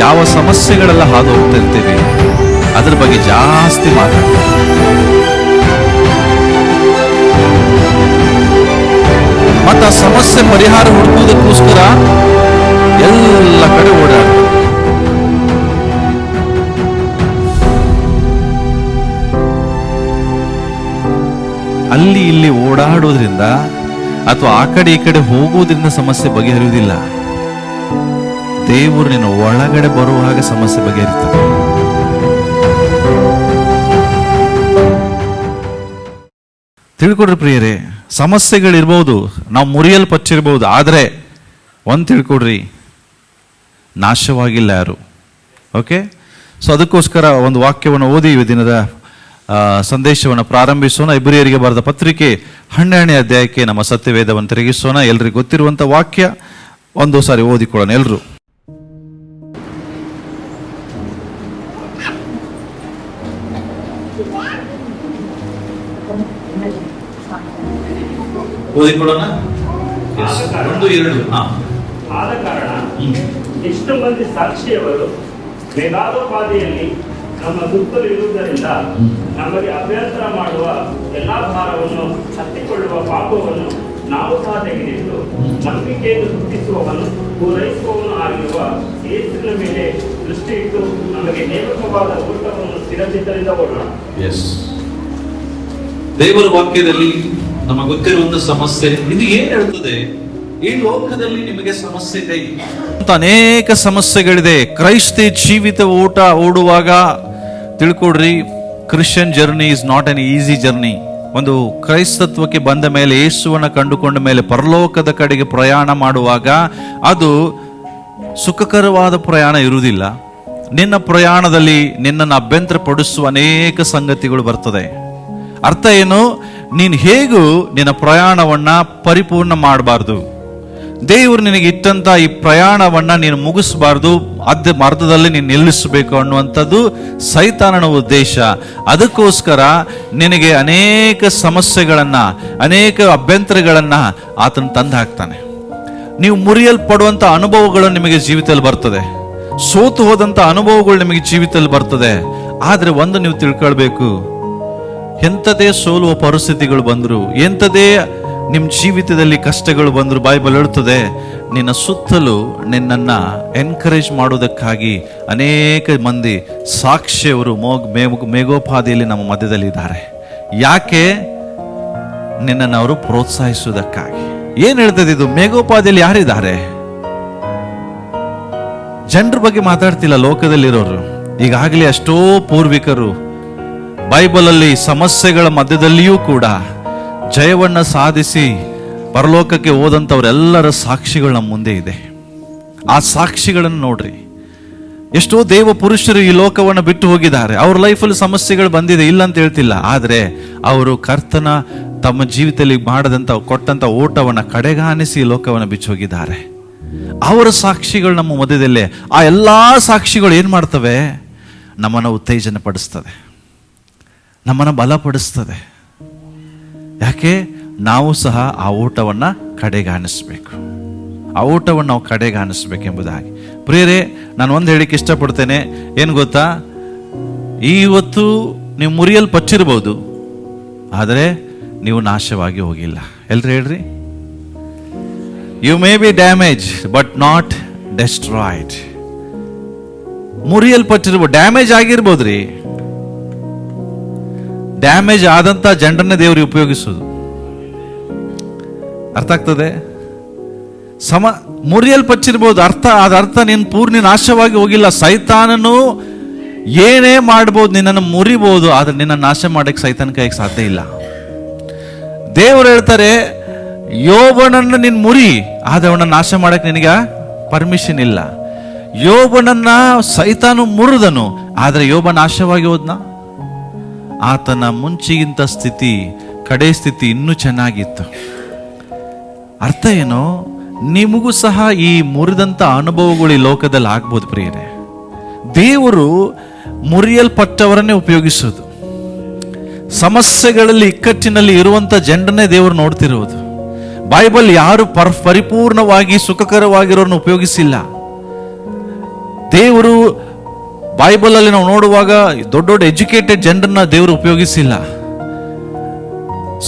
ಯಾವ ಸಮಸ್ಯೆಗಳೆಲ್ಲ ಹಾದು ಹೋಗ್ತಾ ಇರ್ತೀವಿ ಅದ್ರ ಬಗ್ಗೆ ಜಾಸ್ತಿ ಮಾತಾಡ್ತೀವಿ. ಮತ್ತು ಆ ಸಮಸ್ಯೆ ಪರಿಹಾರ ಹುಡುಕುವುದಕ್ಕೋಸ್ಕರ ಎಲ್ಲ ಕಡೆ ಓಡಾಡ್ತೀವಿ. ಅಲ್ಲಿ ಇಲ್ಲಿ ಓಡಾಡೋದ್ರಿಂದ ಅಥವಾ ಆ ಕಡೆ ಈ ಕಡೆ ಹೋಗೋದ್ರಿಂದ ಸಮಸ್ಯೆ ಬಗೆಹರಿಯುವುದಿಲ್ಲ. ದೇವರು ನಿನ್ನ ಒಳಗಡೆ ಬರುವಾಗ ಸಮಸ್ಯೆ ಬಗೆಹರಿತದೆ. ತಿಳ್ಕೊಡ್ರಿ ಪ್ರಿಯರೇ, ಸಮಸ್ಯೆಗಳಿರ್ಬೋದು, ನಾವು ಮುರಿಯಲ್ಪಟ್ಟಿರ್ಬೋದು, ಆದರೆ ಒಂದು ತಿಳ್ಕೊಡ್ರಿ, ನಾಶವಾಗಿಲ್ಲ ಯಾರು. ಓಕೆ, ಸೊ ಅದಕ್ಕೋಸ್ಕರ ಒಂದು ವಾಕ್ಯವನ್ನು ಓದಿ ಈ ದಿನದ ಸಂದೇಶವನ್ನು ಪ್ರಾರಂಭಿಸೋಣ. ಇಬ್ರಿಯರಿಗೆ ಬರೆದ ಪತ್ರಿಕೆ 12ನೇ ಅಧ್ಯಾಯಕ್ಕೆ ನಮ್ಮ ಸತ್ಯವೇದವನ್ನು ತಿರುಗಿಸೋಣ. ಎಲ್ರಿಗೂ ಗೊತ್ತಿರುವಂಥ ವಾಕ್ಯ ಒಂದು ಸಾರಿ ಓದಿಕೊಳ್ಳೋಣ ಎಲ್ರು. ಓದಿಕೊಳ್ಳೋಣ. ಆದ ಕಾರಣ ಎಷ್ಟು ಮಂದಿ ಸಾಕ್ಷಿಯವರು ಮೇಘಾಲೋಪಾದಿಯಲ್ಲಿ ನಮ್ಮ ಸುತ್ತಲೂ ಇರುವುದರಿಂದ ನಮಗೆ ಅಭ್ಯಂತರ ಮಾಡುವ ಎಲ್ಲಾ ಭಾರವನ್ನು ಹತ್ತಿಕೊಳ್ಳುವ ಪಾಪವನ್ನು ನಾವು ಸಹ ತೆಗೆದಿಟ್ಟು ನಂಬಿಕೆಯನ್ನು ಹುಟ್ಟಿಸುವವನು ಪೂರೈಸುವವನು ಆಗಿರುವ ಯೇಸುವಿನ ಮೇಲೆ ದೃಷ್ಟಿ ಇಟ್ಟು ನಮಗೆ ನೇಮಕವಾದ ಊಟವನ್ನು ಸ್ಥಿರಚಿತ್ತದಿಂದ ಓಡೋಣ. ದೇವರ ವಾಕ್ಯದಲ್ಲಿ ನಮಗೆ ಗೊತ್ತಿರುವಂತ ಸಮಸ್ಯೆ ಇದು ಏನ್ ಹೇಳ್ತದೆ? ಈ ಲೋಕದಲ್ಲಿ ನಿಮಗೆ ಸಮಸ್ಯೆ ಇದೆ, ಅನೇಕ ಸಮಸ್ಯೆಗಳಿದೆ. ಕ್ರೈಸ್ತ ಜೀವಿತ ಓಡುವಾಗ ತಿಳ್ಕೊಡ್ರಿ, Christian journey is not an easy journey. ಒಂದು ಕ್ರೈಸ್ತತ್ವಕ್ಕೆ ಬಂದ ಮೇಲೆ, ಯೇಸುವನ್ನ ಕಂಡುಕೊಂಡ ಮೇಲೆ ಪರಲೋಕದ ಕಡೆಗೆ ಪ್ರಯಾಣ ಮಾಡುವಾಗ ಅದು ಸುಖಕರವಾದ ಪ್ರಯಾಣ ಇರುವುದಿಲ್ಲ. ನಿನ್ನ ಪ್ರಯಾಣದಲ್ಲಿ ನಿನ್ನನ್ನು ಅಭ್ಯಂತರ ಪಡಿಸುವ ಅನೇಕ ಸಂಗತಿಗಳು ಬರ್ತದೆ. ಅರ್ಥ ಏನು? ನೀನು ಹೇಗೂ ನಿನ್ನ ಪ್ರಯಾಣವನ್ನ ಪರಿಪೂರ್ಣ ಮಾಡಬಾರ್ದು. ದೇವರು ನಿನಗೆ ಇಟ್ಟಂತ ಈ ಪ್ರಯಾಣವನ್ನ ನೀನು ಮುಗಿಸಬಾರ್ದು, ಅರ್ಧದಲ್ಲಿ ನೀನು ನಿಲ್ಲಿಸಬೇಕು ಅನ್ನುವಂಥದ್ದು ಸೈತಾನನ ಉದ್ದೇಶ. ಅದಕ್ಕೋಸ್ಕರ ನಿನಗೆ ಅನೇಕ ಸಮಸ್ಯೆಗಳನ್ನ, ಅನೇಕ ಅಭ್ಯಂತರಗಳನ್ನ ಆತನು ತಂದು ಹಾಕ್ತಾನೆ. ನೀವು ಮುರಿಯಲ್ಪಡುವಂತ ಅನುಭವಗಳು ನಿಮಗೆ ಜೀವಿತದಲ್ಲಿ ಬರ್ತದೆ, ಸೋತು ಹೋದಂತ ಅನುಭವಗಳು ನಿಮಗೆ ಜೀವಿತದಲ್ಲಿ ಬರ್ತದೆ. ಆದ್ರೆ ಒಂದು ನೀವು ತಿಳ್ಕೊಳ್ಬೇಕು, ಎಂಥದೇ ಸೋಲುವ ಪರಿಸ್ಥಿತಿಗಳು ಬಂದ್ರು, ಎಂಥದೇ ನಿಮ್ಮ ಜೀವಿತದಲ್ಲಿ ಕಷ್ಟಗಳು ಬಂದ್ರು, ಬೈಬಲ್ ಹೇಳ್ತದೆ ನಿನ್ನ ಸುತ್ತಲೂ ನಿನ್ನನ್ನ ಎನ್ಕರೇಜ್ ಮಾಡೋದಕ್ಕಾಗಿ ಅನೇಕ ಮಂದಿ ಸಾಕ್ಷಿಯವರು ಮೇಘೋಪಾದಿಯಲ್ಲಿ ನಮ್ಮ ಮಧ್ಯದಲ್ಲಿ ಇದ್ದಾರೆ. ಯಾಕೆ? ನಿನ್ನನ್ನು ಅವರು ಪ್ರೋತ್ಸಾಹಿಸುವುದಕ್ಕಾಗಿ. ಏನ್ ಹೇಳ್ತದೆ ಇದು? ಮೇಘೋಪಾದಿಯಲ್ಲಿ ಯಾರಿದ್ದಾರೆ? ಜನರ ಬಗ್ಗೆ ಮಾತಾಡ್ತಿಲ್ಲ, ಲೋಕದಲ್ಲಿರೋರು. ಈಗಾಗಲೇ ಎಷ್ಟೋ ಪೂರ್ವಿಕರು ಬೈಬಲಲ್ಲಿ ಸಮಸ್ಯೆಗಳ ಮಧ್ಯದಲ್ಲಿಯೂ ಕೂಡ ಜಯವನ್ನ ಸಾಧಿಸಿ ಪರಲೋಕಕ್ಕೆ ಹೋದಂಥವರೆಲ್ಲರ ಸಾಕ್ಷಿಗಳು ನಮ್ಮ ಮುಂದೆ ಇದೆ. ಆ ಸಾಕ್ಷಿಗಳನ್ನು ನೋಡ್ರಿ. ಎಷ್ಟೋ ದೇವ ಪುರುಷರು ಈ ಲೋಕವನ್ನು ಬಿಟ್ಟು ಹೋಗಿದ್ದಾರೆ. ಅವ್ರ ಲೈಫಲ್ಲಿ ಸಮಸ್ಯೆಗಳು ಬಂದಿದೆ, ಇಲ್ಲ ಅಂತ ಹೇಳ್ತಿಲ್ಲ. ಆದರೆ ಅವರು ಕರ್ತನ ತಮ್ಮ ಜೀವಿತದಲ್ಲಿ ಕೊಟ್ಟಂತ ಓಟವನ್ನು ಕಡೆಗಾಣಿಸಿ ಈ ಲೋಕವನ್ನು ಬಿಚ್ಚಿ ಹೋಗಿದ್ದಾರೆ. ಅವರ ಸಾಕ್ಷಿಗಳು ನಮ್ಮ ಮಧ್ಯದಲ್ಲೇ. ಆ ಎಲ್ಲಾ ಸಾಕ್ಷಿಗಳು ಏನ್ ಮಾಡ್ತವೆ? ನಮ್ಮನ್ನು ಉತ್ತೇಜನ ಪಡಿಸ್ತದೆ, ನಮ್ಮನ್ನು ಬಲಪಡಿಸ್ತದೆ. ಯಾಕೆ? ನಾವು ಸಹ ಆ ಓಟವನ್ನು ಕಡೆಗಾಣಿಸ್ಬೇಕು, ಆ ಓಟವನ್ನು ನಾವು ಕಡೆಗಾಣಿಸ್ಬೇಕೆಂಬುದಾಗಿ. ಪ್ರಿಯರೇ, ನಾನು ಒಂದು ಹೇಳಿಕ್ಕೆ ಇಷ್ಟಪಡ್ತೇನೆ. ಏನು ಗೊತ್ತಾ? ಇವತ್ತು ನೀವು ಮುರಿಯಲ್ಪಟ್ಟಿರ್ಬೋದು, ಆದರೆ ನೀವು ನಾಶವಾಗಿ ಹೋಗಿಲ್ಲ. ಎಲ್ರು ಹೇಳ್ರಿ, you may be damage but not destroyed. ಮುರಿಯಲ್ಪಟ್ಟಿರ್ಬೋದು, ಡ್ಯಾಮೇಜ್ ಆಗಿರ್ಬೋದ್ರಿ. ಡ್ಯಾಮೇಜ್ ಆದಂತ ಜನರನ್ನೇ ದೇವರಿಗೆ ಉಪಯೋಗಿಸೋದು. ಅರ್ಥ ಆಗ್ತದೆ? ಮುರಿಯಲ್ಪಟ್ಟಿರ್ಬೋದು, ಅದರ್ಥ ನೀನು ಪೂರ್ಣ ನಾಶವಾಗಿ ಹೋಗಿಲ್ಲ. ಸೈತಾನನು ಏನೇ ಮಾಡ್ಬೋದು, ನಿನ್ನನ್ನು ಮುರಿಬಹುದು, ಆದ್ರೆ ನಿನ್ನ ನಾಶ ಮಾಡಕ್ಕೆ ಸೈತಾನ ಕೈಗೆ ಸಾಧ್ಯ ಇಲ್ಲ. ದೇವರು ಹೇಳ್ತಾರೆ, ಯೋಬನನ್ನು ನೀನು ಮುರಿ, ಆದ್ರೆ ಅವನ ನಾಶ ಮಾಡಕ್ಕೆ ನಿನಗೆ ಪರ್ಮಿಷನ್ ಇಲ್ಲ. ಯೋಬನನ್ನ ಸೈತಾನು ಮುರಿದನು, ಆದ್ರೆ ಯೋಬ ನಾಶವಾಗಿ ಹೋದ್ನ? ಆತನ ಮುಂಚಿಗಿಂತ ಸ್ಥಿತಿ, ಕಡೆ ಸ್ಥಿತಿ ಇನ್ನೂ ಚೆನ್ನಾಗಿತ್ತು. ಅರ್ಥ ಏನು? ನಿಮಗೂ ಸಹ ಈ ಮುರಿದಂತ ಅನುಭವಗಳು ಈ ಲೋಕದಲ್ಲಿ ಆಗ್ಬೋದು ಪ್ರಿಯರೇ. ದೇವರು ಮುರಿಯಲ್ಪಟ್ಟವರನ್ನೇ ಉಪಯೋಗಿಸೋದು. ಸಮಸ್ಯೆಗಳಲ್ಲಿ, ಇಕ್ಕಟ್ಟಿನಲ್ಲಿ ಇರುವಂತ ಜನರನ್ನೇ ದೇವರು ನೋಡ್ತಿರೋದು. ಬೈಬಲ್ ಯಾರು ಪರಿಪೂರ್ಣವಾಗಿ ಸುಖಕರವಾಗಿರೋರನ್ನು ಉಪಯೋಗಿಸಿಲ್ಲ. ದೇವರು ಬೈಬಲಲ್ಲಿ ನಾವು ನೋಡುವಾಗ ದೊಡ್ಡ ದೊಡ್ಡ ಎಜುಕೇಟೆಡ್ ಜನರನ್ನ ದೇವರು ಉಪಯೋಗಿಸಿಲ್ಲ.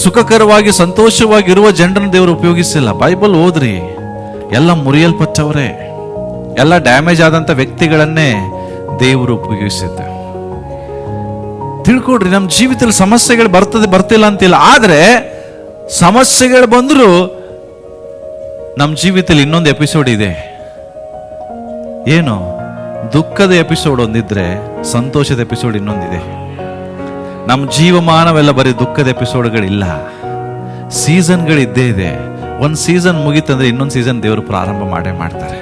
ಸುಖಕರವಾಗಿ ಸಂತೋಷವಾಗಿರುವ ಜನರನ್ನ ದೇವರು ಉಪಯೋಗಿಸಿಲ್ಲ. ಬೈಬಲ್ ಓದ್ರಿ, ಎಲ್ಲ ಮುರಿಯಲ್ಪಟ್ಟವರೇ, ಎಲ್ಲ ಡ್ಯಾಮೇಜ್ ಆದಂತ ವ್ಯಕ್ತಿಗಳನ್ನೇ ದೇವರು ಉಪಯೋಗಿಸಿದ್ದ. ತಿಳ್ಕೊಡ್ರಿ, ನಮ್ಮ ಜೀವಿತದಲ್ಲಿ ಸಮಸ್ಯೆಗಳು ಬರ್ತಿಲ್ಲ ಅಂತಿಲ್ಲ, ಆದ್ರೆ ಸಮಸ್ಯೆಗಳು ಬಂದ್ರು ನಮ್ಮ ಜೀವಿತದಲ್ಲಿ ಇನ್ನೊಂದು ಎಪಿಸೋಡ್ ಇದೆ. ಏನು? ದುಃಖದ ಎಪಿಸೋಡ್ ಒಂದಿದ್ರೆ ಸಂತೋಷದ ಎಪಿಸೋಡ್ ಇನ್ನೊಂದಿದೆ. ನಮ್ಮ ಜೀವಮಾನವೆಲ್ಲ ಬರೀ ದುಃಖದ ಎಪಿಸೋಡ್ಗಳಿಲ್ಲ, ಸೀಸನ್ಗಳಿದ್ದೇ ಇದೆ. ಒಂದು ಸೀಸನ್ ಮುಗೀತಂದ್ರೆ ಇನ್ನೊಂದು ಸೀಸನ್ ದೇವರು ಪ್ರಾರಂಭ ಮಾಡ್ತಾರೆ.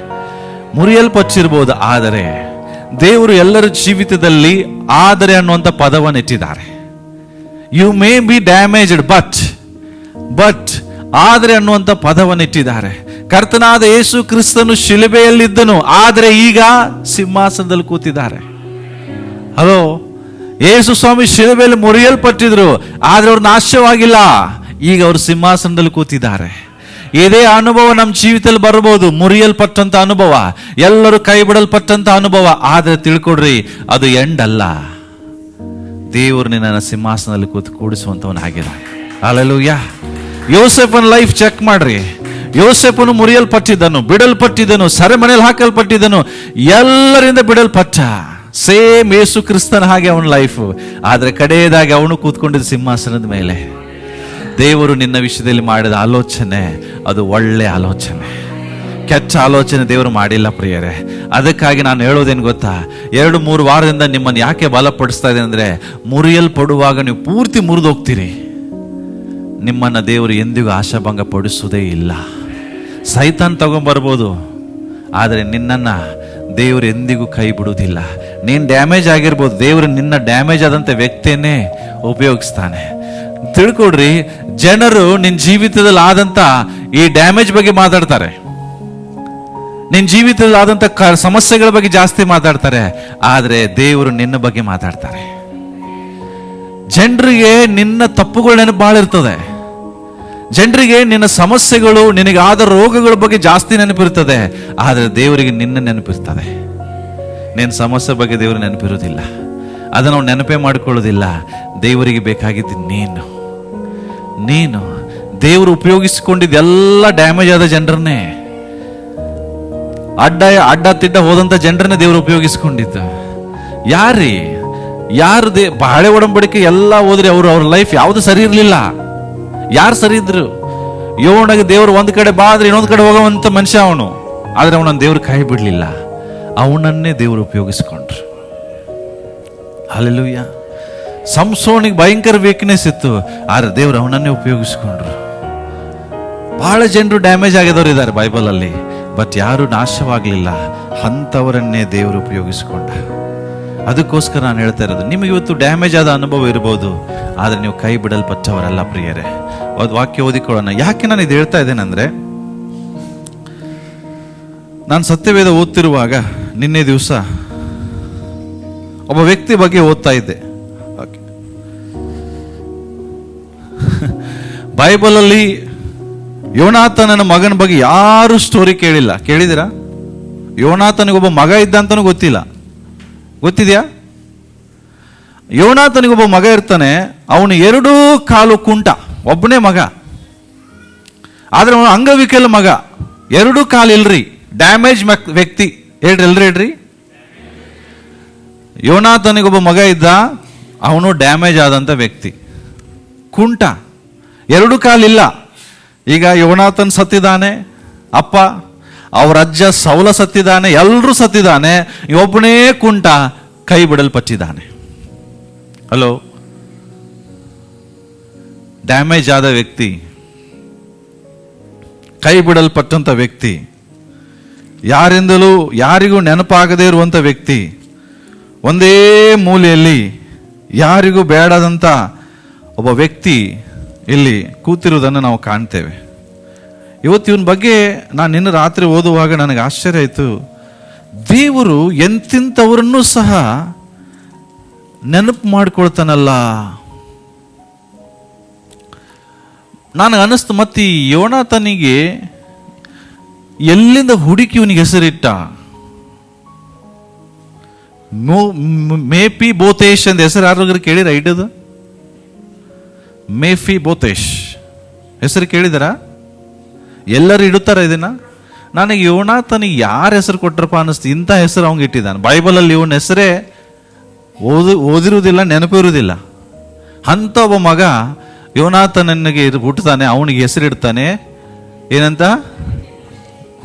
ಮುರಿಯಲ್ಪಚ್ಚಿರ್ಬೋದು, ಆದರೆ ದೇವರು ಎಲ್ಲರ ಜೀವಿತದಲ್ಲಿ ಆದರೆ ಅನ್ನುವಂಥ ಪದವನ್ನು ಇಟ್ಟಿದ್ದಾರೆ. You may be damaged but ಆದರೆ ಅನ್ನುವಂಥ ಪದವನ್ನು ಇಟ್ಟಿದ್ದಾರೆ. ಕರ್ತನಾದ ಯೇಸು ಕ್ರಿಸ್ತನು ಶಿಲುಬೆಯಲ್ಲಿದ್ದನು, ಆದರೆ ಈಗ ಸಿಂಹಾಸನದಲ್ಲಿ ಕೂತಿದ್ದಾರೆ. ಹಲೋ, ಯೇಸು ಸ್ವಾಮಿ ಶಿಲುಬೆಯಲ್ಲಿ ಮುರಿಯಲ್ಪಟ್ಟಿದ್ರು, ಆದ್ರೆ ಅವ್ರು ನಾಶವಾಗಿಲ್ಲ, ಈಗ ಅವರು ಸಿಂಹಾಸನದಲ್ಲಿ ಕೂತಿದ್ದಾರೆ. ಇದೇ ಅನುಭವ ನಮ್ಮ ಜೀವಿತದಲ್ಲಿ ಬರಬಹುದು, ಮುರಿಯಲ್ಪಟ್ಟಂತ ಅನುಭವ, ಎಲ್ಲರೂ ಕೈ ಬಿಡಲ್ಪಟ್ಟಂತ ಅನುಭವ. ಆದ್ರೆ ತಿಳ್ಕೊಡ್ರಿ, ಅದು ಎಂಡ್ ಅಲ್ಲ. ದೇವರು ನಿನ್ನ ಸಿಂಹಾಸನದಲ್ಲಿ ಕೂಡಿಸುವಂತವನಾಗಿದ್ದಾನೆ. ಹಲ್ಲೆಲೂಯಾ. ಯೋಸೇಫನ ಲೈಫ್ ಚೆಕ್ ಮಾಡ್ರಿ. ಯೋಸೇಫನು ಮುರಿಯಲ್ಪಟ್ಟಿದ್ದನು, ಬಿಡಲ್ಪಟ್ಟಿದ್ದನು, ಸೆರೆಮನೆಯಲ್ಲಿ ಹಾಕಲ್ಪಟ್ಟಿದ್ದನು, ಎಲ್ಲರಿಂದ ಬಿಡಲ್ಪಟ್ಟ. ಸೇಮ್ ಯೇಸು ಕ್ರಿಸ್ತನ ಹಾಗೆ ಅವನ ಲೈಫ್. ಆದ್ರೆ ಕಡೆಯದಾಗಿ ಅವನು ಕೂತ್ಕೊಂಡಿದ್ದ ಸಿಂಹಾಸನದ ಮೇಲೆ. ದೇವರು ನಿನ್ನ ವಿಷಯದಲ್ಲಿ ಮಾಡಿದ ಆಲೋಚನೆ ಅದು ಒಳ್ಳೆ ಆಲೋಚನೆ, ಕೆಟ್ಟ ಆಲೋಚನೆ ದೇವರು ಮಾಡಿಲ್ಲ ಪ್ರಿಯರೇ. ಅದಕ್ಕಾಗಿ ನಾನು ಹೇಳೋದೇನು ಗೊತ್ತಾ, 2-3 ವಾರದಿಂದ ನಿಮ್ಮನ್ನು ಯಾಕೆ ಬಲಪಡಿಸ್ತಾ ಇದೆ ಅಂದ್ರೆ, ಮುರಿಯಲ್ಪಡುವಾಗ ನೀವು ಪೂರ್ತಿ ಮುರಿದೋಗ್ತೀರಿ. ನಿಮ್ಮನ್ನ ದೇವರು ಎಂದಿಗೂ ಆಶಾಭಂಗ ಪಡಿಸುವುದೇ ಇಲ್ಲ. ಸೈತಾನ್ ತಗೊಂಡ್ಬರ್ಬೋದು, ಆದರೆ ನಿನ್ನನ್ನ ದೇವರು ಎಂದಿಗೂ ಕೈ ಬಿಡುವುದಿಲ್ಲ. ನೀನು ಡ್ಯಾಮೇಜ್ ಆಗಿರ್ಬೋದು, ದೇವರು ನಿನ್ನ ಡ್ಯಾಮೇಜ್ ಆದಂಥ ವ್ಯಕ್ತಿಯನ್ನೇ ಉಪಯೋಗಿಸ್ತಾನೆ. ತಿಳ್ಕೊಡ್ರಿ, ಜನರು ನಿನ್ನ ಜೀವಿತದಲ್ಲಿ ಆದಂತ ಈ ಡ್ಯಾಮೇಜ್ ಬಗ್ಗೆ ಮಾತಾಡ್ತಾರೆ, ನಿನ್ನ ಜೀವಿತದಲ್ಲಿ ಆದಂತ ಸಮಸ್ಯೆಗಳ ಬಗ್ಗೆ ಜಾಸ್ತಿ ಮಾತಾಡ್ತಾರೆ, ಆದ್ರೆ ದೇವರು ನಿನ್ನ ಬಗ್ಗೆ ಮಾತಾಡ್ತಾರೆ. ಜನರಿಗೆ ನಿನ್ನ ತಪ್ಪುಗಳ ನೆನಪು ಭಾಳ ಇರ್ತದೆ, ಜನರಿಗೆ ನಿನ್ನ ಸಮಸ್ಯೆಗಳು, ನಿನಗಾದ ರೋಗಗಳ ಬಗ್ಗೆ ಜಾಸ್ತಿ ನೆನಪಿರ್ತದೆ, ಆದ್ರೆ ದೇವರಿಗೆ ನಿನ್ನ ನೆನಪಿರ್ತದೆ. ನಿನ್ನ ಸಮಸ್ಯೆ ಬಗ್ಗೆ ದೇವರು ನೆನಪಿರೋದಿಲ್ಲ, ಅದನ್ನು ನಾವು ನೆನಪೇ ಮಾಡಿಕೊಳ್ಳೋದಿಲ್ಲ. ದೇವರಿಗೆ ಬೇಕಾಗಿದ್ದು ನೀನು ದೇವರು ಉಪಯೋಗಿಸಿಕೊಂಡಿದ್ದ ಎಲ್ಲ ಡ್ಯಾಮೇಜ್ ಆದ ಜನರನ್ನೇ, ಅಡ್ಡ ತಿಡ್ಡ ಹೋದಂತ ಜನರನ್ನೇ ದೇವರು ಉಪಯೋಗಿಸ್ಕೊಂಡಿದ್ದ. ಯಾರು ಹಳೆ ಒಡಂಬಡಿಕೆ ಎಲ್ಲ ಹೋದ್ರೆ ಅವ್ರ ಲೈಫ್ ಯಾವುದು ಸರಿ ಇರಲಿಲ್ಲ. ಯಾರು ಸರಿ ಇದ್ರು? ಯೋನಾಗ ದೇವರು ಒಂದ್ ಕಡೆ ಬಾ ಆದ್ರೆ ಇನ್ನೊಂದ್ ಕಡೆ ಹೋಗುವಂತ ಮನುಷ್ಯ ಅವನು, ಆದ್ರೆ ಅವನನ್ನು ದೇವ್ರು ಕೈ ಬಿಡ್ಲಿಲ್ಲ, ಅವನನ್ನೇ ದೇವರು ಉಪಯೋಗಿಸ್ಕೊಂಡ್ರು. ಹಲ್ಲೆಲೂಯಾ. ಸಂಸೋನಿಗೆ ಭಯಂಕರ ವೀಕ್ನೆಸ್ ಇತ್ತು, ಆದ್ರೆ ದೇವರು ಅವನನ್ನೇ ಉಪಯೋಗಿಸ್ಕೊಂಡ್ರು. ಬಹಳ ಜನರು ಡ್ಯಾಮೇಜ್ ಆಗಿದವರು ಇದ್ದಾರೆ ಬೈಬಲ್ ಅಲ್ಲಿ, ಬಟ್ ಯಾರು ನಾಶವಾಗ್ಲಿಲ್ಲ, ಅಂಥವರನ್ನೇ ದೇವರು ಉಪಯೋಗಿಸ್ಕೊಂಡ. ಅದಕ್ಕೋಸ್ಕರ ನಾನು ಹೇಳ್ತಾ ಇರೋದು, ನಿಮಗೆ ಇವತ್ತು ಡ್ಯಾಮೇಜ್ ಆದ ಅನುಭವ ಇರಬಹುದು, ಆದ್ರೆ ನೀವು ಕೈ ಬಿಡಲ್ಪಟ್ಟವರಲ್ಲ ಪ್ರಿಯರೇ. ಒಂದು ವಾಕ್ಯ ಓದಿಕೊಳ್ಳೋಣ. ಯಾಕೆ ನಾನು ಇದು ಹೇಳ್ತಾ ಇದ್ದೇನೆಂದ್ರೆ, ನಾನು ಸತ್ಯವೇದ ಓದ್ತಿರುವಾಗ ನಿನ್ನೆ ದಿವಸ ಒಬ್ಬ ವ್ಯಕ್ತಿ ಬಗ್ಗೆ ಓದ್ತಾ ಇದ್ದೆ. ಬೈಬಲಲ್ಲಿ ಯೋನಾಥನನ ಮಗನ ಬಗ್ಗೆ ಯಾರು ಸ್ಟೋರಿ ಕೇಳಿಲ್ಲ. ಕೇಳಿದಿರಾ? ಯೋನಾಥನಿಗೊಬ್ಬ ಮಗ ಇದ್ದ ಅಂತನೂ ಗೊತ್ತಿಲ್ಲ. ಗೊತ್ತಿದ್ಯಾ? ಯೋನಾಥನಿಗೊಬ್ಬ ಮಗ ಇರ್ತಾನೆ, ಅವನು 2 ಕಾಲು ಕುಂಟ, ಒಬ್ಬನೇ ಮಗ, ಆದ್ರೆ ಅವನು ಅಂಗವಿಕಲ ಮಗ, 2 ಕಾಲು ಇಲ್ರಿ, ಡ್ಯಾಮೇಜ್ ವ್ಯಕ್ತಿ. ಹೇಳ್ರಿ. ಯೋನಾಥನಿಗೊಬ್ಬ ಮಗ ಇದ್ದ, ಅವನು ಡ್ಯಾಮೇಜ್ ಆದಂತ ವ್ಯಕ್ತಿ, ಕುಂಟ, 2 ಕಾಲಿಲ್ಲ. ಈಗ ಯೋನಾಥನ್ ಸತ್ತಿದ್ದಾನೆ, ಅಪ್ಪ, ಅವ್ರ ಅಜ್ಜ ಸೌಲ ಸತ್ತಿದ್ದಾನೆ, ಎಲ್ಲರೂ ಸತ್ತಿದ್ದಾನೆ, ಒಬ್ಬನೇ ಕುಂಟ ಕೈ ಬಿಡಲ್ಪಟ್ಟಿದ್ದಾನೆ. ಹಲೋ, ಡ್ಯಾಮೇಜ್ ಆದ ವ್ಯಕ್ತಿ, ಕೈ ಬಿಡಲ್ಪಟ್ಟಂತ ವ್ಯಕ್ತಿ, ಯಾರಿಗೂ ನೆನಪಾಗದೇ ಇರುವಂತ ವ್ಯಕ್ತಿ, ಒಂದೇ ಮೂಲೆಯಲ್ಲಿ ಯಾರಿಗೂ ಬೇಡದಂತ ಒಬ್ಬ ವ್ಯಕ್ತಿ ಇಲ್ಲಿ ಕೂತಿರುವುದನ್ನು ನಾವು ಕಾಣ್ತೇವೆ. ಇವತ್ತು ಇವನ ಬಗ್ಗೆ ನಾನು ನಿನ್ನೆ ರಾತ್ರಿ ಓದುವಾಗ ನನಗೆ ಆಶ್ಚರ್ಯ ಆಯಿತು. ದೇವರು ಎಂತಿಂಥವರನ್ನು ಸಹ ನೆನಪು ಮಾಡಿಕೊಳ್ತಾನಲ್ಲ. ನನಗೆ ಅನ್ನಿಸ್ತು, ಮತ್ತೆ ಈ ಯೋನಾಥನಿಗೆ ಎಲ್ಲಿಂದ ಹುಡುಕಿ ಇವನಿಗೆ ಹೆಸರಿಟ್ಟ? ಮೇಫಿ ಬೋತೇಶ್ ಅಂತ ಹೆಸರು ಯಾರಾದ್ರೂ ಕೇಳಿರ? ಇಡೋದು ಮೇಫಿ ಬೋತೇಶ್ ಹೆಸರು ಕೇಳಿದಾರ? ಎಲ್ಲರೂ ಇಡುತ್ತಾರ ಇದನ್ನ? ನನಗೆ ಯೋನಾತನಿಗೆ ಯಾರ ಹೆಸರು ಕೊಟ್ರಪ್ಪ ಅನ್ನಿಸ್ತು. ಇಂಥ ಹೆಸರು ಅವಂಗೆ ಇಟ್ಟಿದ್ದಾನೆ. ಬೈಬಲಲ್ಲಿ ಇವನ ಹೆಸರೇ ಓದಿರುವುದಿಲ್ಲ, ನೆನಪು ಇರುವುದಿಲ್ಲ. ಅಂಥ ಒಬ್ಬ ಮಗ ಯೋನಾತನಿಗೆ ಹುಟ್ಟುತ್ತಾನೆ. ಅವನಿಗೆ ಹೆಸರಿಡ್ತಾನೆ ಏನಂತ?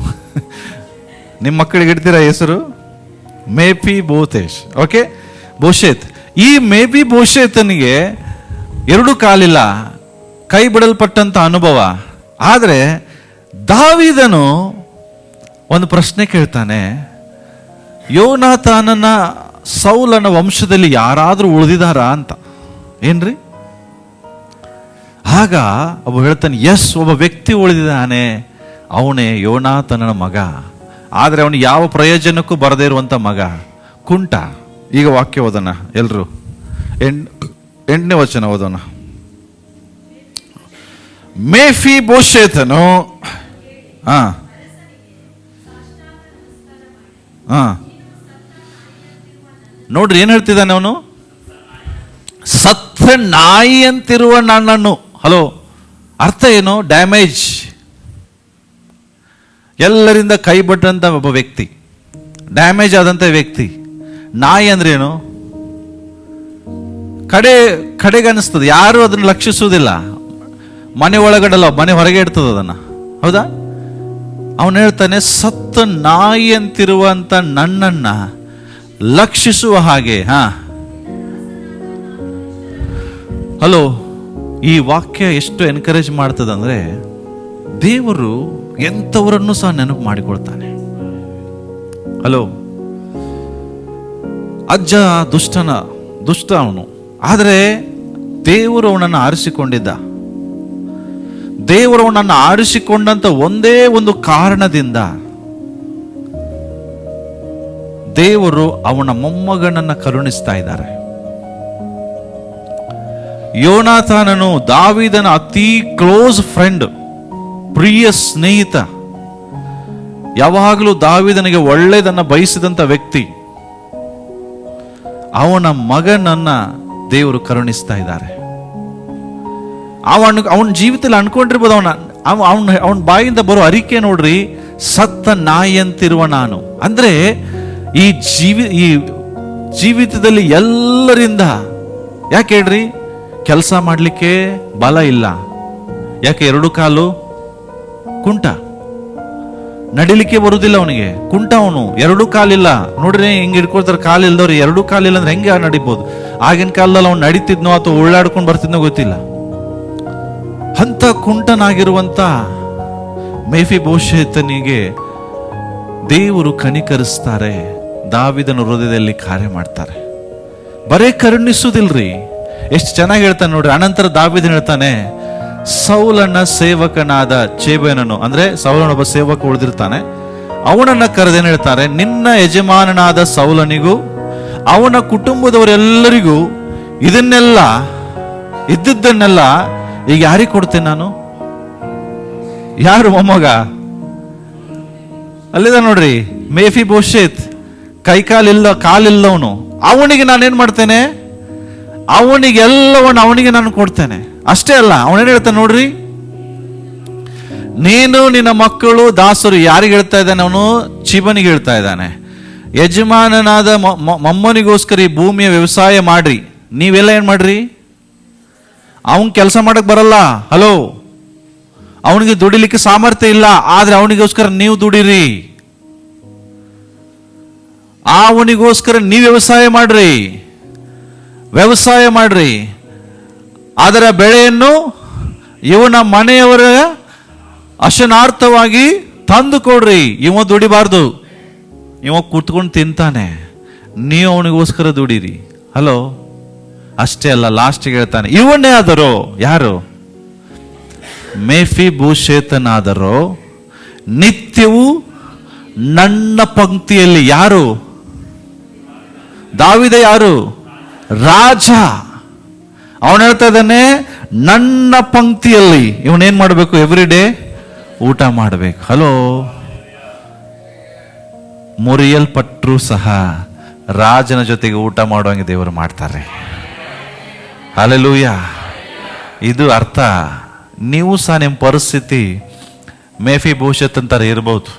ನಿಮ್ಮ ಮಕ್ಕಳಿಗೆ ಇಡ್ತೀರಾ ಹೆಸರು? ಮೇಫಿ ಬೋತೇಶ್. ಓಕೆ, ಬೋಶೇತ್. ಈ ಮೇಫಿ ಬೋಶೇತನಿಗೆ 2 ಕಾಲಿಲ್ಲ, ಕೈ ಬಿಡಲ್ಪಟ್ಟಂತ ಅನುಭವ. ಆದರೆ ದಾವೀದನು ಒಂದು ಪ್ರಶ್ನೆ ಕೇಳ್ತಾನೆ, ಯೋನಾತಾನನ ಸೌಲನ ವಂಶದಲ್ಲಿ ಯಾರಾದರೂ ಉಳಿದಿದ್ದಾರಾ ಅಂತ. ಏನ್ರಿ? ಆಗ ಒಬ್ಬ ಹೇಳ್ತಾನೆ, ಎಸ್, ಒಬ್ಬ ವ್ಯಕ್ತಿ ಉಳಿದಿದ್ದಾನೆ, ಅವನೇ ಯೋನಾತನನ ಮಗ. ಆದರೆ ಅವನು ಯಾವ ಪ್ರಯೋಜನಕ್ಕೂ ಬರದೇ ಇರುವಂತ ಮಗ, ಕುಂಟ. ಈಗ ವಾಕ್ಯ ಓದೋಣ ಎಲ್ರು. 8ನೇ ವಚನ ಓದೋಣ. ಮೇಫಿ ಬೋಶೇತನು ನೋಡ್ರಿ ಏನ್ ಹೇಳ್ತಿದ್ದಾನೆ ಅವನು? ಸತ್ತ ನಾಯಿ ಅಂತಿರುವ ನನ್ನನ್ನು. ಹಲೋ, ಅರ್ಥ ಏನು? ಡ್ಯಾಮೇಜ್, ಎಲ್ಲರಿಂದ ಕೈ ಬಿಟ್ಟಂತ ಒಬ್ಬ ವ್ಯಕ್ತಿ, ಡ್ಯಾಮೇಜ್ ಆದಂತ ವ್ಯಕ್ತಿ. ನಾಯಿ ಅಂದ್ರೆ ಏನು? ಕಡೆಗನಿಸ್ತದೆ, ಯಾರು ಅದನ್ನು ಲಕ್ಷಿಸುವುದಿಲ್ಲ. ಮನೆ ಒಳಗಡಲ್ಲ, ಮನೆ ಹೊರಗೆ ಇಡ್ತದ ಅದನ್ನ. ಹೌದಾ? ಅವನು ಹೇಳ್ತಾನೆ, ಸತ್ತ ನಾಯಿ ಅಂತಿರುವಂತ ನನ್ನನ್ನ ಲಕ್ಷಿಸುವ ಹಾಗೆ. ಹಲೋ, ಈ ವಾಕ್ಯ ಎಷ್ಟು ಎನ್ಕರೇಜ್ ಮಾಡ್ತದಂದ್ರೆ, ದೇವರು ಎಂಥವರನ್ನು ಸಹ ನೆನಪು ಮಾಡಿಕೊಳ್ತಾನೆ. ಹಲೋ, ಅಜ್ಜ ದುಷ್ಟ ಅವನು, ಆದರೆ ದೇವರು ಅವನನ್ನು ಆರಿಸಿಕೊಂಡಿದ್ದ. ದೇವರು ಅವನನ್ನು ಆರಿಸಿಕೊಂಡಂತ ಒಂದೇ ಒಂದು ಕಾರಣದಿಂದ ದೇವರು ಅವನ ಮೊಮ್ಮಗನನ್ನ ಕರುಣಿಸ್ತಾ ಇದ್ದಾರೆ. ಯೋನಾತಾನನು ದಾವೀದನ ಅತಿ ಕ್ಲೋಸ್ ಫ್ರೆಂಡ್, ಪ್ರಿಯ ಸ್ನೇಹಿತ, ಯಾವಾಗಲೂ ದಾವೀದನಿಗೆ ಒಳ್ಳೆಯದನ್ನ ಬಯಸಿದಂತ ವ್ಯಕ್ತಿ. ಅವನ ಮಗನನ್ನ ದೇವರು ಕರುಣಿಸ್ತಾ ಇದ್ದಾರೆ. ಅವನ ಜೀವಿತದಲ್ಲಿ ಅನ್ಕೊಂಡಿರ್ಬೋದು. ಅವನ ಬಾಯಿಂದ ಬರೋ ಅರಿಕೆ ನೋಡ್ರಿ, ಸತ್ತ ನಾಯಿ ಅಂತಿರುವ ನಾನು. ಅಂದ್ರೆ ಈ ಜೀವಿತದಲ್ಲಿ ಎಲ್ಲರಿಂದ, ಯಾಕೆ ಹೇಳ್ರಿ, ಕೆಲಸ ಮಾಡ್ಲಿಕ್ಕೆ ಬಲ ಇಲ್ಲ. ಯಾಕೆ? 2 ಕಾಲು, ಕುಂಟ, ನಡಿಲಿಕ್ಕೆ ಬರುದಿಲ್ಲ ಅವನಿಗೆ, ಕುಂಟ ಅವನು. 2 ಕಾಲಿಲ್ಲ. ನೋಡ್ರಿ ಹೆಂಗ್ ಹಿಡ್ಕೊಳ್ತಾರೆ, ಕಾಲಿಲ್ದವ್ರು. 2 ಕಾಲಿಲ್ಲ ಅಂದ್ರೆ ಹೆಂಗೆ ನಡಿಬೋದು? ಆಗಿನ ಕಾಲದಲ್ಲಿ ಅವ್ನು ನಡೀತಿದ್ನೋ ಅಥವಾ ಉಳ್ಳಾಡ್ಕೊಂಡು ಬರ್ತಿದ್ನೋ ಗೊತ್ತಿಲ್ಲ. ಅಂತ ಕುಂಟನಾಗಿರುವಂತ ಮೇಫಿ ಬೋಶೇತನಿಗೆ ದೇವರು ಕನಿಕರಿಸ್ತಾರೆ. ದಾವೀದನ ಹೃದಯದಲ್ಲಿ ಕಾರ್ಯ ಮಾಡ್ತಾರೆ. ಬರೇ ಕರುಣಿಸುವುದಿಲ್ರಿ, ಎಷ್ಟು ಚೆನ್ನಾಗಿ ಹೇಳ್ತಾನೆ ನೋಡ್ರಿ. ಅನಂತರ ದಾವೀದನ ಹೇಳ್ತಾನೆ, ಸೌಲನ ಸೇವಕನಾದ ಚೇಬನನು, ಅಂದ್ರೆ ಸೌಲನೊಬ್ಬ ಸೇವಕ ಉಳಿದಿರ್ತಾನೆ, ಅವನನ್ನ ಕರೆದೇನು ಹೇಳ್ತಾರೆ, ನಿನ್ನ ಯಜಮಾನನಾದ ಸೌಲನಿಗೂ ಅವನ ಕುಟುಂಬದವರೆಲ್ಲರಿಗೂ ಇದ್ದದ್ದನ್ನೆಲ್ಲ ಈಗ ಯಾರಿಗೆ ಕೊಡ್ತೇನೆ ನಾನು? ಯಾರು ಮೊಮ್ಮಗ? ಅಲ್ಲಿದ ನೋಡ್ರಿ, ಮೇಫಿ ಬೋಶೇತ್, ಕಾಲಿಲ್ಲವನು. ಅವನಿಗೆ ನಾನೇನ್ ಮಾಡ್ತೇನೆ? ಅವನಿಗೆ ನಾನು ಕೊಡ್ತೇನೆ. ಅಷ್ಟೇ ಅಲ್ಲ, ಅವನೇನ್ ಹೇಳ್ತಾನೆ ನೋಡ್ರಿ, ನೀನು ನಿನ್ನ ಮಕ್ಕಳು ದಾಸರು. ಯಾರಿಗೆ ಹೇಳ್ತಾ ಇದ್ದಾನೆ ಅವನು? ಚಿಬನಿಗೆ ಹೇಳ್ತಾ ಇದ್ದಾನೆ. ಯಜಮಾನನಾದ ಮೊಮ್ಮನಿಗೋಸ್ಕರ ಈ ಭೂಮಿಯ ವ್ಯವಸಾಯ ಮಾಡ್ರಿ. ನೀವೆಲ್ಲ ಏನ್ ಮಾಡ್ರಿ? ಅವನ್ ಕೆಲಸ ಮಾಡಕ್ ಬರಲ್ಲ. ಹಲೋ, ಅವನಿಗೆ ದುಡಿಲಿಕ್ಕೆ ಸಾಮರ್ಥ್ಯ ಇಲ್ಲ, ಆದ್ರೆ ಅವನಿಗೋಸ್ಕರ ನೀವು ದುಡಿರಿ. ಅವನಿಗೋಸ್ಕರ ನೀವು ವ್ಯವಸಾಯ ಮಾಡ್ರಿ. ಅದರ ಬೆಳೆಯನ್ನು ಇವನ ಮನೆಯವರ ಅಶನಾರ್ಥವಾಗಿ ತಂದು ಕೊಡ್ರಿ. ಇವ ದುಡಿಬಾರ್ದು, ಇವ ಕೂತ್ಕೊಂಡು ತಿಂತಾನೆ, ನೀವು ಅವನಿಗೋಸ್ಕರ ದುಡಿರಿ. ಹಲೋ, ಅಷ್ಟೇ ಅಲ್ಲ, ಲಾಸ್ಟ್ಗೆ ಹೇಳ್ತಾನೆ, ಇವನ್ನೇ ಆದರೋ, ಯಾರು? ಮೇಫಿ ಬೋಶೇತನಾದರೋ ನಿತ್ಯವೂ ನನ್ನ ಪಂಕ್ತಿಯಲ್ಲಿ. ಯಾರು? ದಾವೀದ ಯಾರು? ರಾಜ. ಅವನು ಹೇಳ್ತಾ ಇದ್ದಾನೆ, ನನ್ನ ಪಂಕ್ತಿಯಲ್ಲಿ ಇವನೇನ್ ಮಾಡಬೇಕು? ಎವ್ರಿ ಡೇ ಊಟ ಮಾಡಬೇಕು. ಹಲೋ, ಮುರಿಯಲ್ಪಟ್ಟರು ಸಹ ರಾಜನ ಜೊತೆಗೆ ಊಟ ಮಾಡುವಂಗೆ ದೇವರು ಮಾಡ್ತಾರೆ. ಹಲ್ಲೆಲೂಯ. ಇದು ಅರ್ಥ. ನೀವು ಸಹ ನಿಮ್ಮ ಪರಿಸ್ಥಿತಿ ಮೇಫಿ ಭವಿಷ್ಯತ್ ಅಂತಾರೆ ಇರ್ಬೋದು,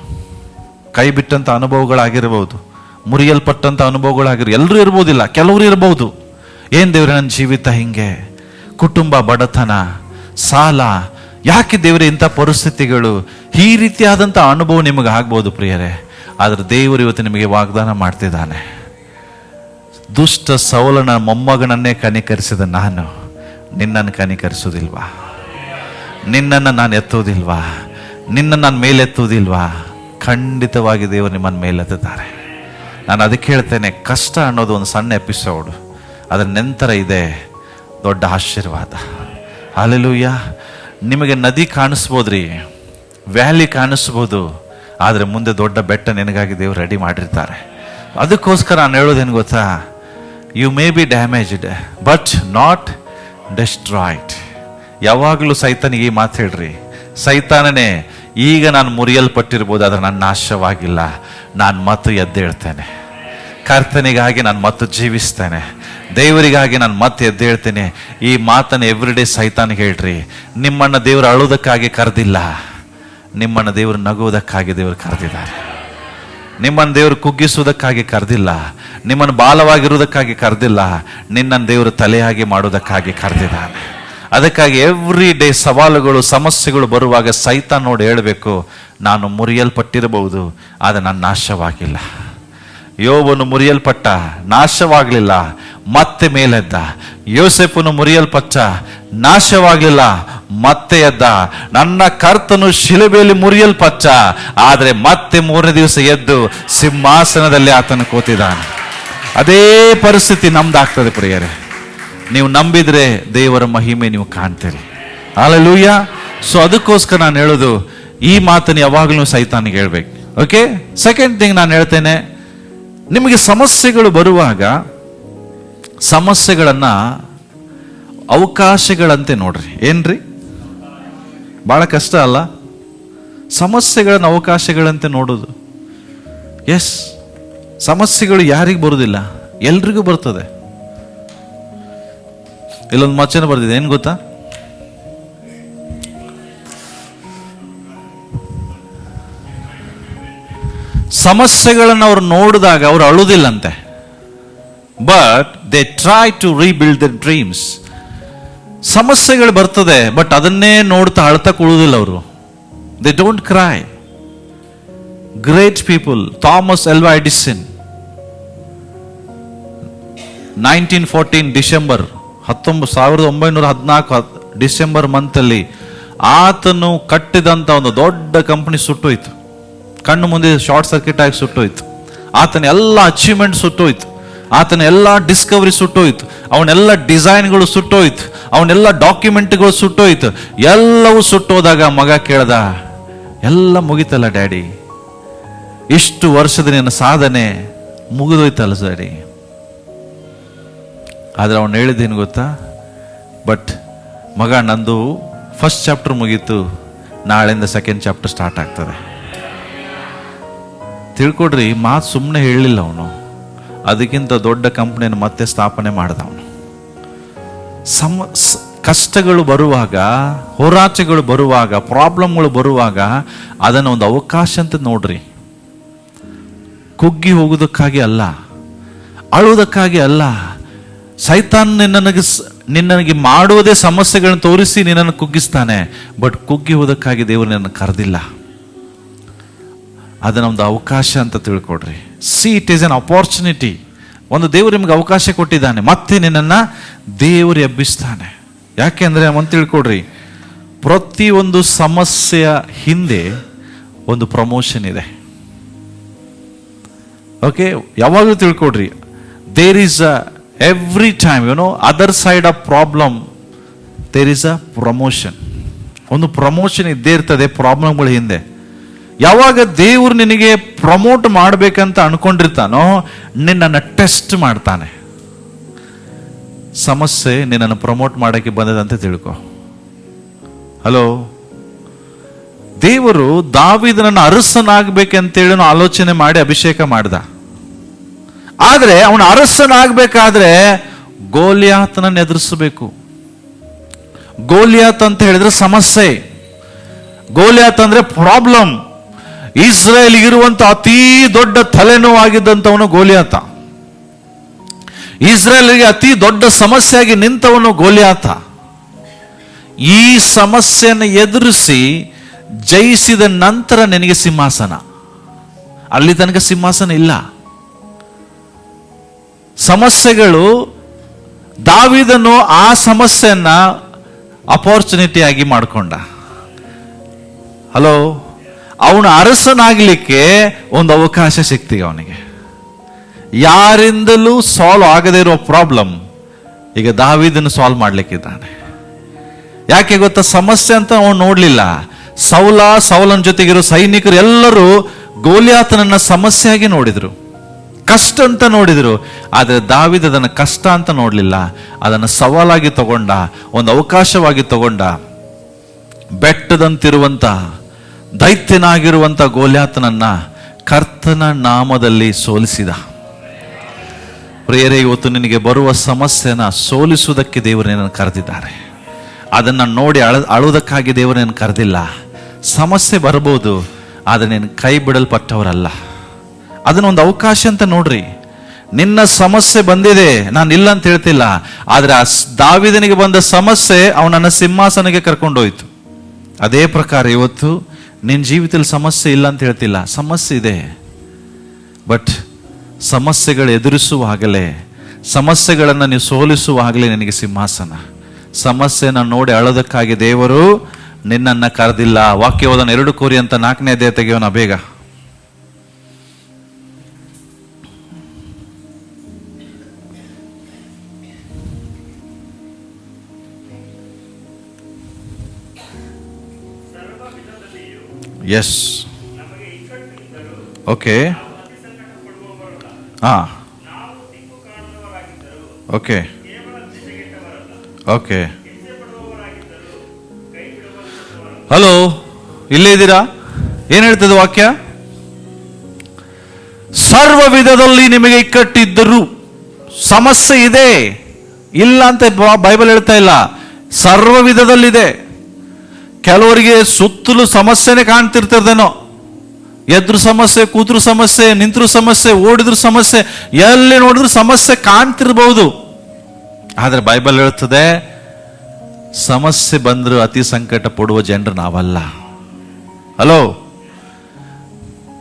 ಕೈ ಬಿಟ್ಟಂಥ ಅನುಭವಗಳಾಗಿರ್ಬೋದು, ಮುರಿಯಲ್ಪಟ್ಟಂಥ ಅನುಭವಗಳಾಗಿರ್ಬೋದು. ಎಲ್ಲರೂ ಇರ್ಬೋದಿಲ್ಲ, ಕೆಲವರು ಇರ್ಬೋದು. ಏನು ದೇವ್ರೆ ನನ್ನ ಜೀವಿತ ಹಿಂಗೆ, ಕುಟುಂಬ ಬಡತನ, ಸಾಲ, ಯಾಕೆ ದೇವರೇ ಇಂಥ ಪರಿಸ್ಥಿತಿಗಳು, ಈ ರೀತಿಯಾದಂಥ ಅನುಭವ ನಿಮಗೆ ಆಗ್ಬೋದು ಪ್ರಿಯರೇ. ಆದರೆ ದೇವರು ಇವತ್ತು ನಿಮಗೆ ವಾಗ್ದಾನ ಮಾಡ್ತಿದ್ದಾನೆ. ದುಷ್ಟ ಸೌಲನ ಮೊಮ್ಮಗನನ್ನೇ ಕನಿಕರಿಸಿದ ನಾನು ನಿನ್ನನ್ನು ಕನಿಕರಿಸೋದಿಲ್ವಾ? ನಿನ್ನನ್ನು ನಾನು ಎತ್ತೋದಿಲ್ವಾ? ನಿನ್ನನ್ನು ನಾನು ಮೇಲೆತ್ತೋದಿಲ್ವಾ? ಖಂಡಿತವಾಗಿ ದೇವರು ನಿಮ್ಮನ್ನು ಮೇಲೆತ್ತಿದ್ದಾರೆ. ನಾನು ಅದಕ್ಕೆ ಹೇಳ್ತೇನೆ, ಕಷ್ಟ ಅನ್ನೋದು ಒಂದು ಸಣ್ಣ ಎಪಿಸೋಡ್, ಅದರ ನಂತರ ಇದೆ ದೊಡ್ಡ ಆಶೀರ್ವಾದ. ಹಲ್ಲೆಲೂಯ. ನಿಮಗೆ ನದಿ ಕಾಣಿಸ್ಬೋದ್ರಿ, ವ್ಯಾಲಿ ಕಾಣಿಸ್ಬೋದು, ಆದರೆ ಮುಂದೆ ದೊಡ್ಡ ಬೆಟ್ಟ ನಿನಗಾಗಿ ದೇವರು ರೆಡಿ ಮಾಡಿರ್ತಾರೆ. ಅದಕ್ಕೋಸ್ಕರ ನಾನು ಹೇಳೋದೇನು ಗೊತ್ತಾ? You may be damaged but not destroyed. ಯಾವಾಗಲೂ ಸೈತಾನಿಗೆ ಈ ಮಾತು ಹೇಳ್ರಿ, ಸೈತಾನನೇ ಈಗ ನಾನು ಮುರಿಯಲ್ಪಟ್ಟಿರ್ಬೋದು, ಆದರೆ ನಾನು ನಾಶವಾಗಿಲ್ಲ, ನಾನು ಮತ್ತು ಎದ್ದೇಳ್ತೇನೆ. ಕರ್ತನಿಗಾಗಿ ನಾನು ಮತ್ತು ಜೀವಿಸ್ತೇನೆ, ದೇವರಿಗಾಗಿ ನಾನು ಮತ್ತೆ ಎದ್ದೇಳ್ತೇನೆ. ಈ ಮಾತನ್ನು ಎವ್ರಿಡೇ ಸೈತಾನಿಗೆ ಹೇಳ್ರಿ. ನಿಮ್ಮನ್ನು ದೇವರು ಅಳುವುದಕ್ಕಾಗಿ ಕರೆದಿಲ್ಲ, ನಿಮ್ಮನ್ನು ದೇವರು ನಗುವುದಕ್ಕಾಗಿ ದೇವರು ಕರೆದಿದ್ದಾರೆ. ನಿಮ್ಮನ್ನು ದೇವರು ಕುಗ್ಗಿಸುವುದಕ್ಕಾಗಿ ಕರೆದಿಲ್ಲ, ನಿಮ್ಮನ್ನು ಬಾಲವಾಗಿರುವುದಕ್ಕಾಗಿ ಕರೆದಿಲ್ಲ, ನಿನ್ನನ್ನು ದೇವರು ತಲೆಯಾಗಿ ಮಾಡುವುದಕ್ಕಾಗಿ ಕರೆದಿದ್ದಾನೆ. ಅದಕ್ಕಾಗಿ ಎವ್ರಿ ಡೇ ಸವಾಲುಗಳು, ಸಮಸ್ಯೆಗಳು ಬರುವಾಗ ಸೈತಾನ್ ನೋಡಿ ಹೇಳಬೇಕು, ನಾನು ಮುರಿಯಲ್ಪಟ್ಟಿರಬಹುದು, ಆದರೆ ನಾನು ನಾಶವಾಗಿಲ್ಲ. ಯೋಬನು ಮುರಿಯಲ್ಪಟ್ಟ, ನಾಶವಾಗಲಿಲ್ಲ, ಮತ್ತೆ ಮೇಲೆದ್ದ. ಯೋಸೆಫನು ಮುರಿಯಲ್ಪಟ್ಟ, ನಾಶವಾಗಲಿಲ್ಲ, ಮತ್ತೆ ಎದ್ದ. ನನ್ನ ಕರ್ತನು ಶಿಲುಬೆಯಲ್ಲಿ ಮುರಿಯಲ್ಪಟ್ಟ, ಆದರೆ ಮತ್ತೆ 3ನೇ ದಿವಸ ಎದ್ದು ಸಿಂಹಾಸನದಲ್ಲಿ ಆತನು ಕೂತಿದ್ದಾನೆ. ಅದೇ ಪರಿಸ್ಥಿತಿ ನಮ್ದಾಗ್ತದೆ ಪ್ರಿಯರೇ. ನೀವು ನಂಬಿದ್ರೆ ದೇವರ ಮಹಿಮೆ ನೀವು ಕಾಣ್ತೀರಿ. ಹಲ್ಲೆಲೂಯ. ಸೊ ಅದಕ್ಕೋಸ್ಕರ ನಾನು ಹೇಳೋದು, ಈ ಮಾತನ್ನು ಯಾವಾಗಲೂ ಸೈತಾನಿಗೆ ಹೇಳ್ಬೇಕು. ಓಕೆ. ಸೆಕೆಂಡ್ ಥಿಂಗ್ ನಾನು ಹೇಳ್ತೇನೆ, ನಿಮಗೆ ಸಮಸ್ಯೆಗಳು ಬರುವಾಗ ಸಮಸ್ಯೆಗಳನ್ನ ಅವಕಾಶಗಳಂತೆ ನೋಡ್ರಿ. ಏನ್ರಿ, ಬಹಳ ಕಷ್ಟ ಅಲ್ಲ ಸಮಸ್ಯೆಗಳನ್ನ ಅವಕಾಶಗಳಂತೆ ನೋಡೋದು? ಎಸ್, ಸಮಸ್ಯೆಗಳು ಯಾರಿಗೂ ಬರುವುದಿಲ್ಲ, ಎಲ್ರಿಗೂ ಬರ್ತದೆ. ಇಲ್ಲೊಂದು ವಚನ ಬರ್ದಿದೆ, ಏನ್ ಗೊತ್ತಾ? ಸಮಸ್ಯೆಗಳನ್ನು ಅವ್ರು ನೋಡಿದಾಗ ಅವ್ರು ಅಳುವುದಿಲ್ಲಂತೆ, but they try to rebuild their dreams. ಸಮಸ್ಯೆಗಳು ಬರ್ತದೆ, ಬಟ್ ಅದನ್ನೇ ನೋಡ್ತಾ ಅಳ್ತಾ ಕೂಡುವುದಿಲ್ಲ ಅವರು. They don't cry. Great people, Thomas Alva Edison, 1914 December 1914 December ಮಂತಲ್ಲಿ ಆತನು ಕಟ್ಟಿದಂತ ಒಂದು ದೊಡ್ಡ ಕಂಪನಿ ಸುಟ್ಟೋಯ್ತು. ಕಣ್ಣು ಮುಂದೆ ಶಾರ್ಟ್ ಸರ್ಕ್ಯೂಟ್ ಆಗಿ ಸುಟ್ಟೋಯ್ತು. ಆತನ ಎಲ್ಲ ಅಚೀವ್ಮೆಂಟ್ ಸುಟ್ಟೋಯ್ತು, ಆತನ ಎಲ್ಲ ಡಿಸ್ಕವರಿ ಸುಟ್ಟೋಯ್ತು, ಅವನೆಲ್ಲ ಡಿಸೈನ್ಗಳು ಸುಟ್ಟೋಯ್ತು, ಅವನೆಲ್ಲ ಡಾಕ್ಯುಮೆಂಟ್ಗಳು ಸುಟ್ಟೋಯ್ತು. ಎಲ್ಲವೂ ಸುಟ್ಟೋದಾಗ ಮಗ ಕೇಳ್ದ, ಎಲ್ಲ ಮುಗಿತಲ್ಲ ಡ್ಯಾಡಿ, ಇಷ್ಟು ವರ್ಷದ ನಿನ್ನ ಸಾಧನೆ ಮುಗಿದೋಯ್ತಲ್ಲ ಡ್ಯಾಡಿ. ಆದ್ರೆ ಅವನು ಹೇಳಿದ್ದೇನು ಗೊತ್ತಾ? ಬಟ್ ಮಗ, ನಂದು ಫಸ್ಟ್ ಚಾಪ್ಟರ್ ಮುಗೀತು, ನಾಳೆಯಿಂದ ಸೆಕೆಂಡ್ ಚಾಪ್ಟರ್ ಸ್ಟಾರ್ಟ್ ಆಗ್ತದೆ. ತಿಳ್ಕೊಡ್ರಿ, ಮಾತು ಸುಮ್ಮನೆ ಹೇಳಲಿಲ್ಲ ಅವನು, ಅದಕ್ಕಿಂತ ದೊಡ್ಡ ಕಂಪ್ನಿಯನ್ನು ಮತ್ತೆ ಸ್ಥಾಪನೆ ಮಾಡಿದ ಅವನು. ಕಷ್ಟಗಳು ಬರುವಾಗ, ಹೋರಾಟಗಳು ಬರುವಾಗ, ಪ್ರಾಬ್ಲಮ್ಗಳು ಬರುವಾಗ ಅದನ್ನು ಒಂದು ಅವಕಾಶ ಅಂತ ನೋಡ್ರಿ. ಕುಗ್ಗಿ ಹೋಗುವುದಕ್ಕಾಗಿ ಅಲ್ಲ, ಅಳುವುದಕ್ಕಾಗಿ ಅಲ್ಲ. ಸೈತಾನ್ ನಿನ್ನನಿಗೆ ಮಾಡುವುದೇ ಸಮಸ್ಯೆಗಳನ್ನು ತೋರಿಸಿ ನಿನ್ನನ್ನು ಕುಗ್ಗಿಸ್ತಾನೆ, ಬಟ್ ಕುಗ್ಗಿ ಹೋದಕ್ಕಾಗಿ ದೇವರು ನಿನ್ನನ್ನು ಕರೆದಿಲ್ಲ. ಅದನ್ನ ಒಂದು ಅವಕಾಶ ಅಂತ ತಿಳ್ಕೊಡ್ರಿ. See it is an opportunity. ಒಂದು ದೇವರು ನಿಮ್ಗೆ ಅವಕಾಶ ಕೊಟ್ಟಿದ್ದಾನೆ, ಮತ್ತೆ ನಿನ್ನನ್ನು ದೇವರು ಎಬ್ಬಿಸ್ತಾನೆ. ಯಾಕೆಂದ್ರೆ ಒಂದು ತಿಳ್ಕೊಡ್ರಿ, ಪ್ರತಿಯೊಂದು ಸಮಸ್ಯೆಯ ಹಿಂದೆ ಒಂದು ಪ್ರಮೋಷನ್ ಇದೆ. ಓಕೆ, ಯಾವಾಗಲೂ ತಿಳ್ಕೊಡ್ರಿ, there is a every time other side of problem there is a promotion. ಒಂದು ಪ್ರಮೋಷನ್ ಇದ್ದೇ ಇರ್ತದೆ ಪ್ರಾಬ್ಲಮ್ಗಳ ಹಿಂದೆ. ಯಾವಾಗ ದೇವರು ನಿನಗೆ ಪ್ರಮೋಟ್ ಮಾಡಬೇಕಂತ ಅನ್ಕೊಂಡಿರ್ತಾನೋ, ನಿನ್ನನ್ನು ಟೆಸ್ಟ್ ಮಾಡ್ತಾನೆ. ಸಮಸ್ಯೆ ನಿನ್ನನ್ನು ಪ್ರಮೋಟ್ ಮಾಡೋಕ್ಕೆ ಬಂದದಂತೆ ತಿಳ್ಕೊ. ಹಲೋ, ದೇವರು ದಾವೀದನನ್ನು ಅರಸನಾಗಬೇಕಂತೇಳಿ ಆಲೋಚನೆ ಮಾಡಿ ಅಭಿಷೇಕ ಮಾಡ್ದ. ಆದ್ರೆ ಅವನ ಅರಸನಾಗಬೇಕಾದ್ರೆ ಗೋಲಿಯಾತನನ್ನು ಎದುರಿಸಬೇಕು. ಗೋಲಿಯಾತ್ ಅಂತ ಹೇಳಿದ್ರೆ ಸಮಸ್ಯೆ, ಗೋಲಿಯಾತ್ ಅಂದ್ರೆ ಪ್ರಾಬ್ಲಮ್. ಇಸ್ರೇಲ್ ಇರುವಂತ ಅತೀ ದೊಡ್ಡ ತಲೆನೋವಾಗಿದ್ದಂಥವನು ಗೋಲಿಯಾತ. ಇಸ್ರೇಲ್ಗೆ ಅತಿ ದೊಡ್ಡ ಸಮಸ್ಯೆಯಾಗಿ ನಿಂತವನು ಗೋಲಿಯಾತ. ಈ ಸಮಸ್ಯೆಯನ್ನು ಎದುರಿಸಿ ಜಯಿಸಿದ ನಂತರ ನಿನಗೆ ಸಿಂಹಾಸನ. ಅಲ್ಲಿ ತನಕ ಸಿಂಹಾಸನ ಇಲ್ಲ. ಸಮಸ್ಯೆಗಳು, ದಾವೀದನು ಆ ಸಮಸ್ಯೆಯನ್ನ ಅಪಾರ್ಚುನಿಟಿ ಆಗಿ ಮಾಡಿಕೊಂಡ. ಹಲೋ, ಅವನು ಅರಸನಾಗ್ಲಿಕ್ಕೆ ಒಂದು ಅವಕಾಶ ಸಿಕ್ತಿಗೆ ಅವನಿಗೆ. ಯಾರಿಂದಲೂ ಸಾಲ್ವ್ ಆಗದೇ ಇರೋ ಪ್ರಾಬ್ಲಮ್ ಈಗ ದಾವೀದನು ಸಾಲ್ವ್ ಮಾಡ್ಲಿಕ್ಕಿದ್ದಾನೆ. ಯಾಕೆ ಗೊತ್ತಾ? ಸಮಸ್ಯೆ ಅಂತ ಅವನು ನೋಡ್ಲಿಲ್ಲ. ಸೌಲನ ಜೊತೆಗಿರೋ ಸೈನಿಕರು ಎಲ್ಲರೂ ಗೋಲಿಯಾತನನ್ನ ಸಮಸ್ಯೆಯಾಗಿ ನೋಡಿದ್ರು, ಕಷ್ಟ ಅಂತ ನೋಡಿದ್ರು. ಆದರೆ ದಾವೀದ ಅದನ್ನು ಕಷ್ಟ ಅಂತ ನೋಡ್ಲಿಲ್ಲ, ಅದನ್ನು ಸವಾಲಾಗಿ ತಗೊಂಡ, ಒಂದು ಅವಕಾಶವಾಗಿ ತಗೊಂಡ. ಬೆಟ್ಟದಂತಿರುವಂತ ದೈತ್ಯನಾಗಿರುವಂತ ಗೋಲಿಯಾತನನ್ನ ಕರ್ತನ ನಾಮದಲ್ಲಿ ಸೋಲಿಸಿದ. ಪ್ರಿಯರೇ, ಇವತ್ತು ನಿನಗೆ ಬರುವ ಸಮಸ್ಯೆನ ಸೋಲಿಸುವುದಕ್ಕೆ ದೇವರು ನಿನ್ನನ್ನು ಕರೆದಿದ್ದಾರೆ. ಅದನ್ನು ನೋಡಿ ಅಳುವುದಕ್ಕಾಗಿ ದೇವರು ನಿನ್ನ ಕರೆದಿಲ್ಲ. ಸಮಸ್ಯೆ ಬರ್ಬೋದು, ಆದರೆ ನೀನು ಕೈ ಬಿಡಲ್ಪಟ್ಟವರಲ್ಲ. ಅದನ್ನೊಂದು ಅವಕಾಶ ಅಂತ ನೋಡ್ರಿ. ನಿನ್ನ ಸಮಸ್ಯೆ ಬಂದಿದೆ, ನಾನು ಇಲ್ಲ ಅಂತ ಹೇಳ್ತಿಲ್ಲ, ಆದರೆ ಆ ದಾವೀದನಿಗೆ ಬಂದ ಸಮಸ್ಯೆ ಅವನನ್ನ ಸಿಂಹಾಸನಕ್ಕೆ ಕರ್ಕೊಂಡೋಯ್ತು. ಅದೇ ಪ್ರಕಾರ ಇವತ್ತು ನಿನ್ನ ಜೀವಿತದಲ್ಲಿ ಸಮಸ್ಯೆ ಇಲ್ಲ ಅಂತ ಹೇಳ್ತಿಲ್ಲ, ಸಮಸ್ಯೆ ಇದೆ. ಬಟ್ ಸಮಸ್ಯೆಗಳು ಎದುರಿಸುವಾಗಲೇ, ಸಮಸ್ಯೆಗಳನ್ನು ನೀವು ಸೋಲಿಸುವಾಗಲೇ ನಿನಗೆ ಸಿಂಹಾಸನ. ಸಮಸ್ಯೆನ ನೋಡಿ ಅಳೋದಕ್ಕಾಗಿ ದೇವರು ನಿನ್ನನ್ನು ಕರೆದಿಲ್ಲ. ವಾಕ್ಯ ಓದೋಣ, 2 ಕೊರಿಂಥ 4ನೇ ಅಧ್ಯಾಯ ತೆಗೆಯೋಣ ಬೇಗ. ಎಸ್, ಓಕೆ, ಹಾ, ಓಕೆ, ಓಕೆ. ಹಲೋ, ಇಲ್ಲೇ ಇದ್ದೀರಾ? ಏನ್ ಹೇಳ್ತದೆ ವಾಕ್ಯ? ಸರ್ವ ವಿಧದಲ್ಲಿ ನಿಮಗೆ ಇಕ್ಕಟ್ಟಿದ್ದರು. ಸಮಸ್ಯೆ ಇದೆ, ಇಲ್ಲ ಅಂತ ಬೈಬಲ್ ಹೇಳ್ತಾ ಇಲ್ಲ. ಸರ್ವ ವಿಧದಲ್ಲಿದೆ. ಕೆಲವರಿಗೆ ಸುತ್ತಲೂ ಸಮಸ್ಯೆನೇ ಕಾಣ್ತಿರ್ತದೇನೋ. ಎದ್ರು ಸಮಸ್ಯೆ, ಕೂತ್ರು ಸಮಸ್ಯೆ, ನಿಂತರು ಸಮಸ್ಯೆ, ಓಡಿದ್ರು ಸಮಸ್ಯೆ, ಎಲ್ಲಿ ನೋಡಿದ್ರು ಸಮಸ್ಯೆ ಕಾಣ್ತಿರ್ಬಹುದು. ಆದ್ರೆ ಬೈಬಲ್ ಹೇಳ್ತದೆ, ಸಮಸ್ಯೆ ಬಂದ್ರು ಅತಿ ಸಂಕಟ ಪಡುವ ಜನರು ನಾವಲ್ಲ. ಹಲೋ,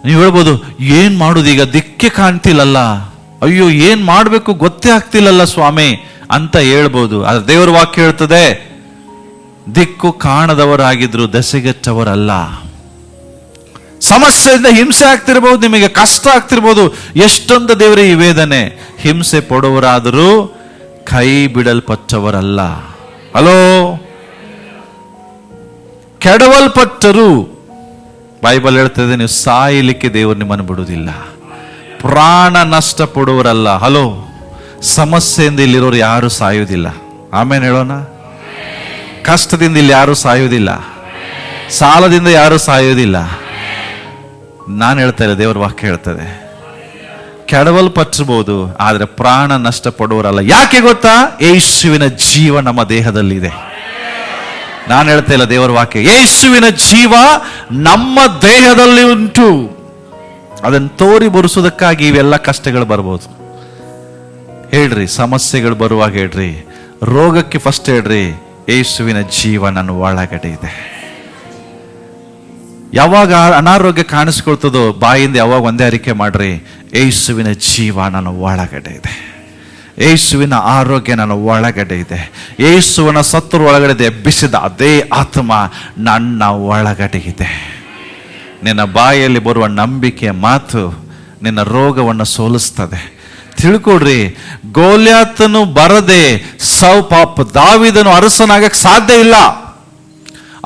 ನೀವು ಹೇಳ್ಬೋದು, ಏನ್ ಮಾಡುದು ಈಗ, ದಿಕ್ಕೆ ಕಾಣ್ತಿಲ್ಲಲ್ಲ, ಅಯ್ಯೋ ಏನ್ ಮಾಡ್ಬೇಕು ಗೊತ್ತೇ ಆಗ್ತಿಲ್ಲಲ್ಲ ಸ್ವಾಮಿ ಅಂತ ಹೇಳ್ಬೋದು. ಆದ್ರೆ ದೇವರ ವಾಕ್ಯ ಹೇಳ್ತದೆ, ದಿಕ್ಕು ಕಾಣದವರಾಗಿದ್ರು ದೆಸೆಗೆಟ್ಟವರಲ್ಲ. ಸಮಸ್ಯೆಯಿಂದ ಹಿಂಸೆ ಆಗ್ತಿರ್ಬೋದು, ನಿಮಗೆ ಕಷ್ಟ ಆಗ್ತಿರ್ಬೋದು. ಎಷ್ಟೊಂದು ದೇವರೇ ಈ ವೇದನೆ. ಹಿಂಸೆ ಪಡುವರಾದರೂ ಕೈ ಬಿಡಲ್ಪಟ್ಟವರಲ್ಲ. ಹಲೋ, ಕೆಡವಲ್ಪಟ್ಟರು. ಬೈಬಲ್ ಹೇಳ್ತದೆ, ನೀವು ಸಾಯಲಿಕ್ಕೆ ದೇವರು ನಿಮ್ಮನ್ನು ಬಿಡುವುದಿಲ್ಲ. ಪ್ರಾಣ ನಷ್ಟ ಪಡುವರಲ್ಲ. ಹಲೋ, ಸಮಸ್ಯೆಯಿಂದ ಇಲ್ಲಿರೋರು ಯಾರು ಸಾಯುವುದಿಲ್ಲ. ಆಮೇಲೆ ಹೇಳೋಣ, ಕಷ್ಟದಿಂದ ಇಲ್ಲಿ ಯಾರು ಸಾಯುವುದಿಲ್ಲ, ಸಾಲದಿಂದ ಯಾರು ಸಾಯುವುದಿಲ್ಲ. ನಾನು ಹೇಳ್ತಾ ಇಲ್ಲ, ದೇವರ ವಾಕ್ಯ ಹೇಳ್ತದೆ, ಕೆಡವಲ್ಪಟ್ಟಿರ್ಬೋದು, ಆದ್ರೆ ಪ್ರಾಣ ನಷ್ಟ ಪಡುವರಲ್ಲ. ಯಾಕೆ ಗೊತ್ತಾ? ಯೇಸುವಿನ ಜೀವ ನಮ್ಮ ದೇಹದಲ್ಲಿದೆ. ನಾನು ಹೇಳ್ತಾ ಇಲ್ಲ, ದೇವರ ವಾಕ್ಯ, ಯೇಸುವಿನ ಜೀವ ನಮ್ಮ ದೇಹದಲ್ಲಿ ಉಂಟು. ಅದನ್ನು ತೋರಿ ಬರಿಸೋದಕ್ಕಾಗಿ ಇವೆಲ್ಲ ಕಷ್ಟಗಳು ಬರ್ಬೋದು. ಹೇಳ್ರಿ, ಸಮಸ್ಯೆಗಳು ಬರುವಾಗ ಹೇಳ್ರಿ, ರೋಗಕ್ಕೆ ಫಸ್ಟ್ ಹೇಳ್ರಿ, ಯೇಸುವಿನ ಜೀವ ನನ್ನ ಒಳಗಡೆ ಇದೆ. ಯಾವಾಗ ಅನಾರೋಗ್ಯ ಕಾಣಿಸ್ಕೊಳ್ತದೋ ಬಾಯಿಂದ ಯಾವಾಗ ಒಂದೇ ಅರಿಕೆ ಮಾಡ್ರಿ, ಯೇಸುವಿನ ಜೀವ ನನ್ನ ಒಳಗಡೆ ಇದೆ, ಯೇಸುವಿನ ಆರೋಗ್ಯ ನನ್ನ ಒಳಗಡೆ ಇದೆ, ಯೇಸುವಿನ ಸತ್ತರ ಒಳಗಡೆ ಎಬ್ಬಿಸಿದ ಅದೇ ಆತ್ಮ ನನ್ನ ಒಳಗಡೆ ಇದೆ. ನಿನ್ನ ಬಾಯಲ್ಲಿ ಬರುವ ನಂಬಿಕೆಯ ಮಾತು ನಿನ್ನ ರೋಗವನ್ನು ಸೋಲಿಸ್ತದೆ. ತಿಳ್ಕೊಡ್ರಿ, ಗೋಲ್ಯಾತನು ಬರದೆ ಪಾಪ ದಾವೀದನು ಅರಸನಾಗಕ್ಕೆ ಸಾಧ್ಯ ಇಲ್ಲ.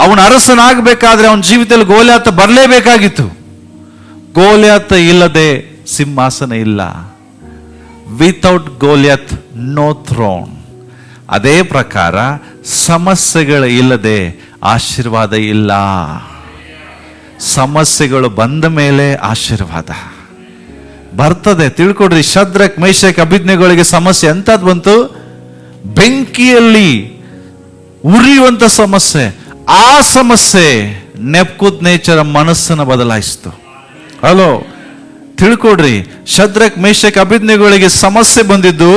ಅವನ ಅರಸನಾಗಬೇಕಾದ್ರೆ ಅವನ ಜೀವಿತದಲ್ಲಿ ಗೋಲ್ಯಾತ ಬರಲೇಬೇಕಾಗಿತ್ತು. ಗೋಲ್ಯಾತ ಇಲ್ಲದೆ ಸಿಂಹಾಸನ ಇಲ್ಲ. Without Goliath no throne. ಅದೇ ಪ್ರಕಾರ ಸಮಸ್ಯೆಗಳು ಇಲ್ಲದೆ ಆಶೀರ್ವಾದ ಇಲ್ಲ. ಸಮಸ್ಯೆಗಳು ಬಂದ ಮೇಲೆ ಆಶೀರ್ವಾದ. ಬರ್ತದೆ. ತಿಳ್ಕೊಡ್ರಿ, ಶದ್ರಕ್ ಮೇಷಕ್ ಅಭಿಜ್ಞೆಗಳಿಗೆ ಸಮಸ್ಯೆ ಎಂತದ್ ಬಂತು? ಬೆಂಕಿಯಲ್ಲಿ ಉರಿಯುವಂತ ಸಮಸ್ಯೆ. ಆ ಸಮಸ್ಯೆ ನೆಬೂಕದ್ನೆಚ್ಚರ ಮನಸ್ಸನ್ನು ಬದಲಾಯಿಸಿತು. ಹಲೋ, ತಿಳ್ಕೊಡ್ರಿ, ಶದ್ರಕ್ ಮೇಷಕ್ ಅಭಿಜ್ಞೆಗಳಿಗೆ ಸಮಸ್ಯೆ ಬಂದಿದ್ದು,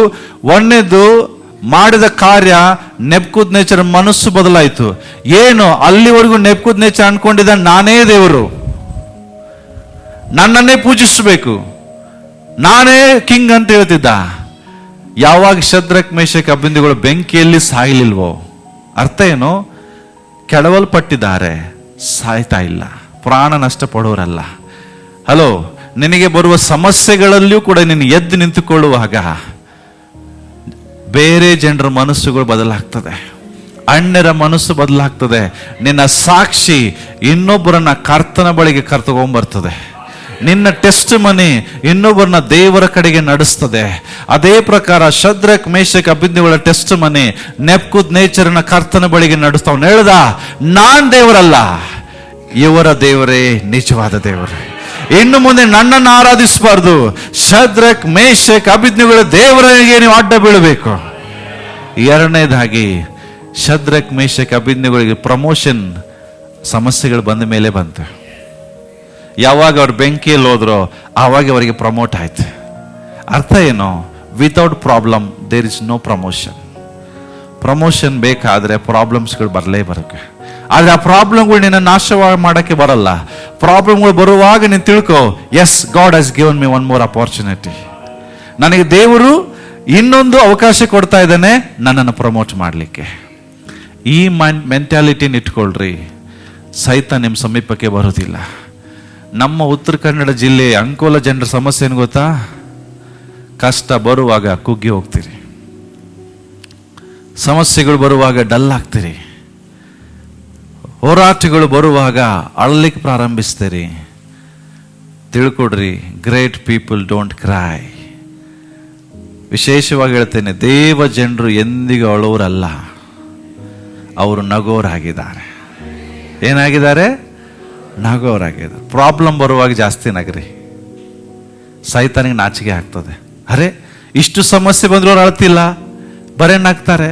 ಒಂದನೇದು ಮಾಡಿದ ಕಾರ್ಯ ನೆಬೂಕದ್ನೆಚ್ಚರ ಮನಸ್ಸು ಬದಲಾಯಿತು. ಏನು? ಅಲ್ಲಿವರೆಗೂ ನೆಬೂಕದ್ನೆಚ್ಚರ ಅನ್ಕೊಂಡಿದ್ದ ನಾನೇ ದೇವರು, ನನ್ನನ್ನೇ ಪೂಜಿಸಬೇಕು, ನಾನೇ ಕಿಂಗ್ ಅಂತ ಹೇಳ್ತಿದ್ದ. ಯಾವಾಗ ಶದ್ರಕ್ ಮೇಷಕ್ ಅಭಿಜ್ಞೆಗಳು ಬೆಂಕಿಯಲ್ಲಿ ಸಾಯಲಿಲ್ವೋ, ಅರ್ಥ ಏನು? ಕೆಡವಲ್ಪಟ್ಟಿದ್ದಾರೆ, ಸಾಯ್ತಾ ಇಲ್ಲ, ಪ್ರಾಣ ನಷ್ಟ ಪಡೋರಲ್ಲ. ಹಲೋ, ನಿನಗೆ ಬರುವ ಸಮಸ್ಯೆಗಳಲ್ಲಿಯೂ ಕೂಡ ನೀನು ಎದ್ದು ನಿಂತುಕೊಳ್ಳುವಾಗ ಬೇರೆ ಜನರ ಮನಸ್ಸುಗಳು ಬದಲಾಗ್ತದೆ, ಅಣ್ಣರ ಮನಸ್ಸು ಬದಲಾಗ್ತದೆ. ನಿನ್ನ ಸಾಕ್ಷಿ ಇನ್ನೊಬ್ಬರನ್ನ ಕರ್ತನ ಬಳಿಗೆ ಕರ್ತಗೊಂಬರ್ತದೆ. ನಿನ್ನ ಟೆಸ್ಟ್ ಮನಿ ಇನ್ನೊಬ್ಬರನ್ನ ದೇವರ ಕಡೆಗೆ ನಡೆಸ್ತದೆ. ಅದೇ ಪ್ರಕಾರ ಶದ್ರಕ್ ಮೇಷಕ್ ಅಭಿಜ್ಞೆಗಳ ಟೆಸ್ಟ್ ಮನಿ ನೆಬೂಕದ್ನೆಚ್ಚರನ ಕರ್ತನ ಬಳಿಗೆ ನಡೆಸ್ತಾವ್. ಹೇಳ್ದ, ನಾನ್ ದೇವರಲ್ಲ, ಇವರ ದೇವರೇ ನಿಜವಾದ ದೇವರು. ಇನ್ನು ಮುಂದೆ ನನ್ನನ್ನು ಆರಾಧಿಸಬಾರ್ದು, ಶದ್ರಕ್ ಮೇಷಕ್ ಅಭಿಜ್ಞೆಗಳ ದೇವರಿಗೆ ನೀವು ಅಡ್ಡ ಬೀಳಬೇಕು. ಎರಡನೇದಾಗಿ ಶದ್ರಕ್ ಮೇಷಕ್ ಅಭಿಜ್ಞೆಗಳಿಗೆ ಪ್ರಮೋಷನ್ ಸಮಸ್ಯೆಗಳು ಬಂದ ಮೇಲೆ ಬಂತು. ಯಾವಾಗ ಅವ್ರು ಬೆಂಕಿಯಲ್ಲಿ ಹೋದ್ರೋ ಆವಾಗ ಅವರಿಗೆ ಪ್ರಮೋಟ್ ಆಯ್ತು. ಅರ್ಥ ಏನು? Without problem there is no promotion. Promotion ಬೇಕಾದ್ರೆ ಪ್ರಾಬ್ಲಮ್ಸ್ಗಳು ಬರಲೇ ಬರುತ್ತೆ. ಆದ್ರೆ ಆ ಪ್ರಾಬ್ಲಮ್ಗಳು ನಿನ್ನ ನಾಶ ಮಾಡಕ್ಕೆ ಬರಲ್ಲ. ಪ್ರಾಬ್ಲಮ್ಗಳು ಬರುವಾಗ ನೀನು ತಿಳ್ಕೊ, yes, God has given me one more opportunity. ನನಗೆ ದೇವರು ಇನ್ನೊಂದು ಅವಕಾಶ ಕೊಡ್ತಾ ಇದ್ದಾನೆ ನನ್ನನ್ನು ಪ್ರಮೋಟ್ ಮಾಡಲಿಕ್ಕೆ. ಈ ಮೆಂಟ್ಯಾಲಿಟಿನ ಇಟ್ಕೊಳ್ರಿ, ಸೈತಾನ್ ನಿಮ್ಮ ಸಮೀಪಕ್ಕೆ ಬರೋದಿಲ್ಲ. ನಮ್ಮ ಉತ್ತರ ಕನ್ನಡ ಜಿಲ್ಲೆ ಅಂಕೋಲ ಜನರ ಸಮಸ್ಯೆ ಏನು ಗೊತ್ತಾ? ಕಷ್ಟ ಬರುವಾಗ ಕುಗ್ಗಿ ಹೋಗ್ತೀರಿ, ಸಮಸ್ಯೆಗಳು ಬರುವಾಗ ಡಲ್ ಆಗ್ತೀರಿ, ಹೋರಾಟಗಳು ಬರುವಾಗ ಅಳಲಿಕ್ಕೆ ಪ್ರಾರಂಭಿಸ್ತೀರಿ. ತಿಳ್ಕೊಡ್ರಿ, ಗ್ರೇಟ್ ಪೀಪಲ್ ಡೋಂಟ್ ಕ್ರೈ. ವಿಶೇಷವಾಗಿ ಹೇಳ್ತೇನೆ, ದೇವ ಜನರು ಎಂದಿಗೂ ಅಳೋರಲ್ಲ, ಅವರು ನಗೋರಾಗಿದ್ದಾರೆ. ಏನಾಗಿದ್ದಾರೆ? ನಗೋರಾಗಿದ್ದಾರೆ. ಪ್ರಾಬ್ಲಮ್ ಬರುವಾಗ ಜಾಸ್ತಿ ನಗರಿ, ಸೈತಾನಿಗೆ ನಾಚಿಕೆ ಆಗ್ತದೆ. ಅರೆ, ಇಷ್ಟು ಸಮಸ್ಯೆ ಬಂದ್ರು ಅವ್ರು ಅಳ್ತಿಲ್ಲ, ಬರೇ ನಗ್ತಾರೆ.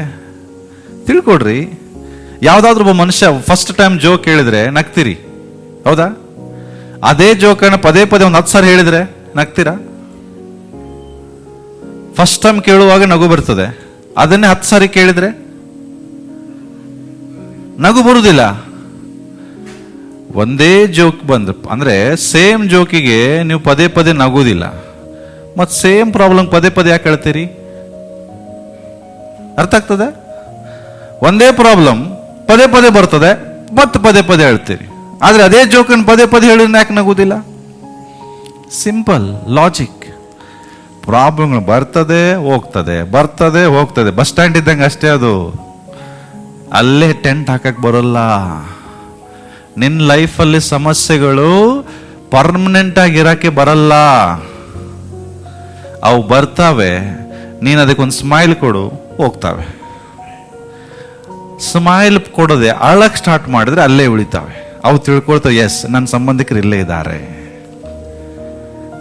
ತಿಳ್ಕೊಡ್ರಿ, ಯಾವುದಾದ್ರೂ ಒಬ್ಬ ಮನುಷ್ಯ ಫಸ್ಟ್ ಟೈಮ್ ಜೋಕ್ ಹೇಳಿದ್ರೆ ನಗ್ತೀರಿ, ಹೌದಾ? ಅದೇ ಜೋಕನ್ನು ಪದೇ ಪದೇ ಒಂದು 10 ಸಾರಿ ಹೇಳಿದ್ರೆ ನಗ್ತೀರಾ? ಫಸ್ಟ್ ಟೈಮ್ ಕೇಳುವಾಗ ನಗು ಬರ್ತದೆ, ಅದನ್ನೇ 10 ಸಾರಿ ಕೇಳಿದ್ರೆ ನಗು ಬರುವುದಿಲ್ಲ. ಒಂದೇ ಜೋಕ್ ಬಂದು ಅಂದ್ರೆ ಸೇಮ್ ಜೋಕಿಗೆ ನೀವು ಪದೇ ಪದೇ ನಗೋದಿಲ್ಲ, ಮತ್ತು ಸೇಮ್ ಪ್ರಾಬ್ಲಮ್ ಪದೇ ಪದೇ ಯಾಕೆ ಹೇಳ್ತೀರಿ? ಅರ್ಥ ಆಗ್ತದೆ? ಒಂದೇ ಪ್ರಾಬ್ಲಮ್ ಪದೇ ಪದೇ ಬರ್ತದೆ ಮತ್ತು ಪದೇ ಪದೇ ಹೇಳ್ತೀರಿ, ಆದ್ರೆ ಅದೇ ಜೋಕನ್ನು ಪದೇ ಪದೇ ಹೇಳಿದ್ರೆ ಯಾಕೆ ನಗೋದಿಲ್ಲ? Simple logic. ಪ್ರಾಬ್ಲಮ್ಗಳು ಬರ್ತದೆ ಹೋಗ್ತದೆ, ಬರ್ತದೆ ಹೋಗ್ತದೆ. ಬಸ್ ಸ್ಟ್ಯಾಂಡ್ ಇದ್ದಂಗೆ ಅಷ್ಟೇ ಅದು, ಅಲ್ಲೇ ಟೆಂಟ್ ಹಾಕಕ್ ಬರೋಲ್ಲ. ನಿನ್ನ ಲೈಫಲ್ಲಿ ಸಮಸ್ಯೆಗಳು ಪರ್ಮನೆಂಟ್ ಆಗಿ ಇರಕ್ಕೆ ಬರಲ್ಲ, ಅವು ಬರ್ತಾವೆ. ನೀನು ಅದಕ್ಕೊಂದು ಸ್ಮೈಲ್ ಕೊಡು, ಹೋಗ್ತಾವೆ. ಸ್ಮೈಲ್ ಕೊಡದೆ ಅಳಕ್ ಸ್ಟಾರ್ಟ್ ಮಾಡಿದ್ರೆ ಅಲ್ಲೇ ಉಳಿತಾವೆ. ಅವು ತಿಳ್ಕೊಳ್ತಾವೆ, ಎಸ್, ನನ್ನ ಸಂಬಂಧಿಕರು ಇಲ್ಲೇ ಇದ್ದಾರೆ.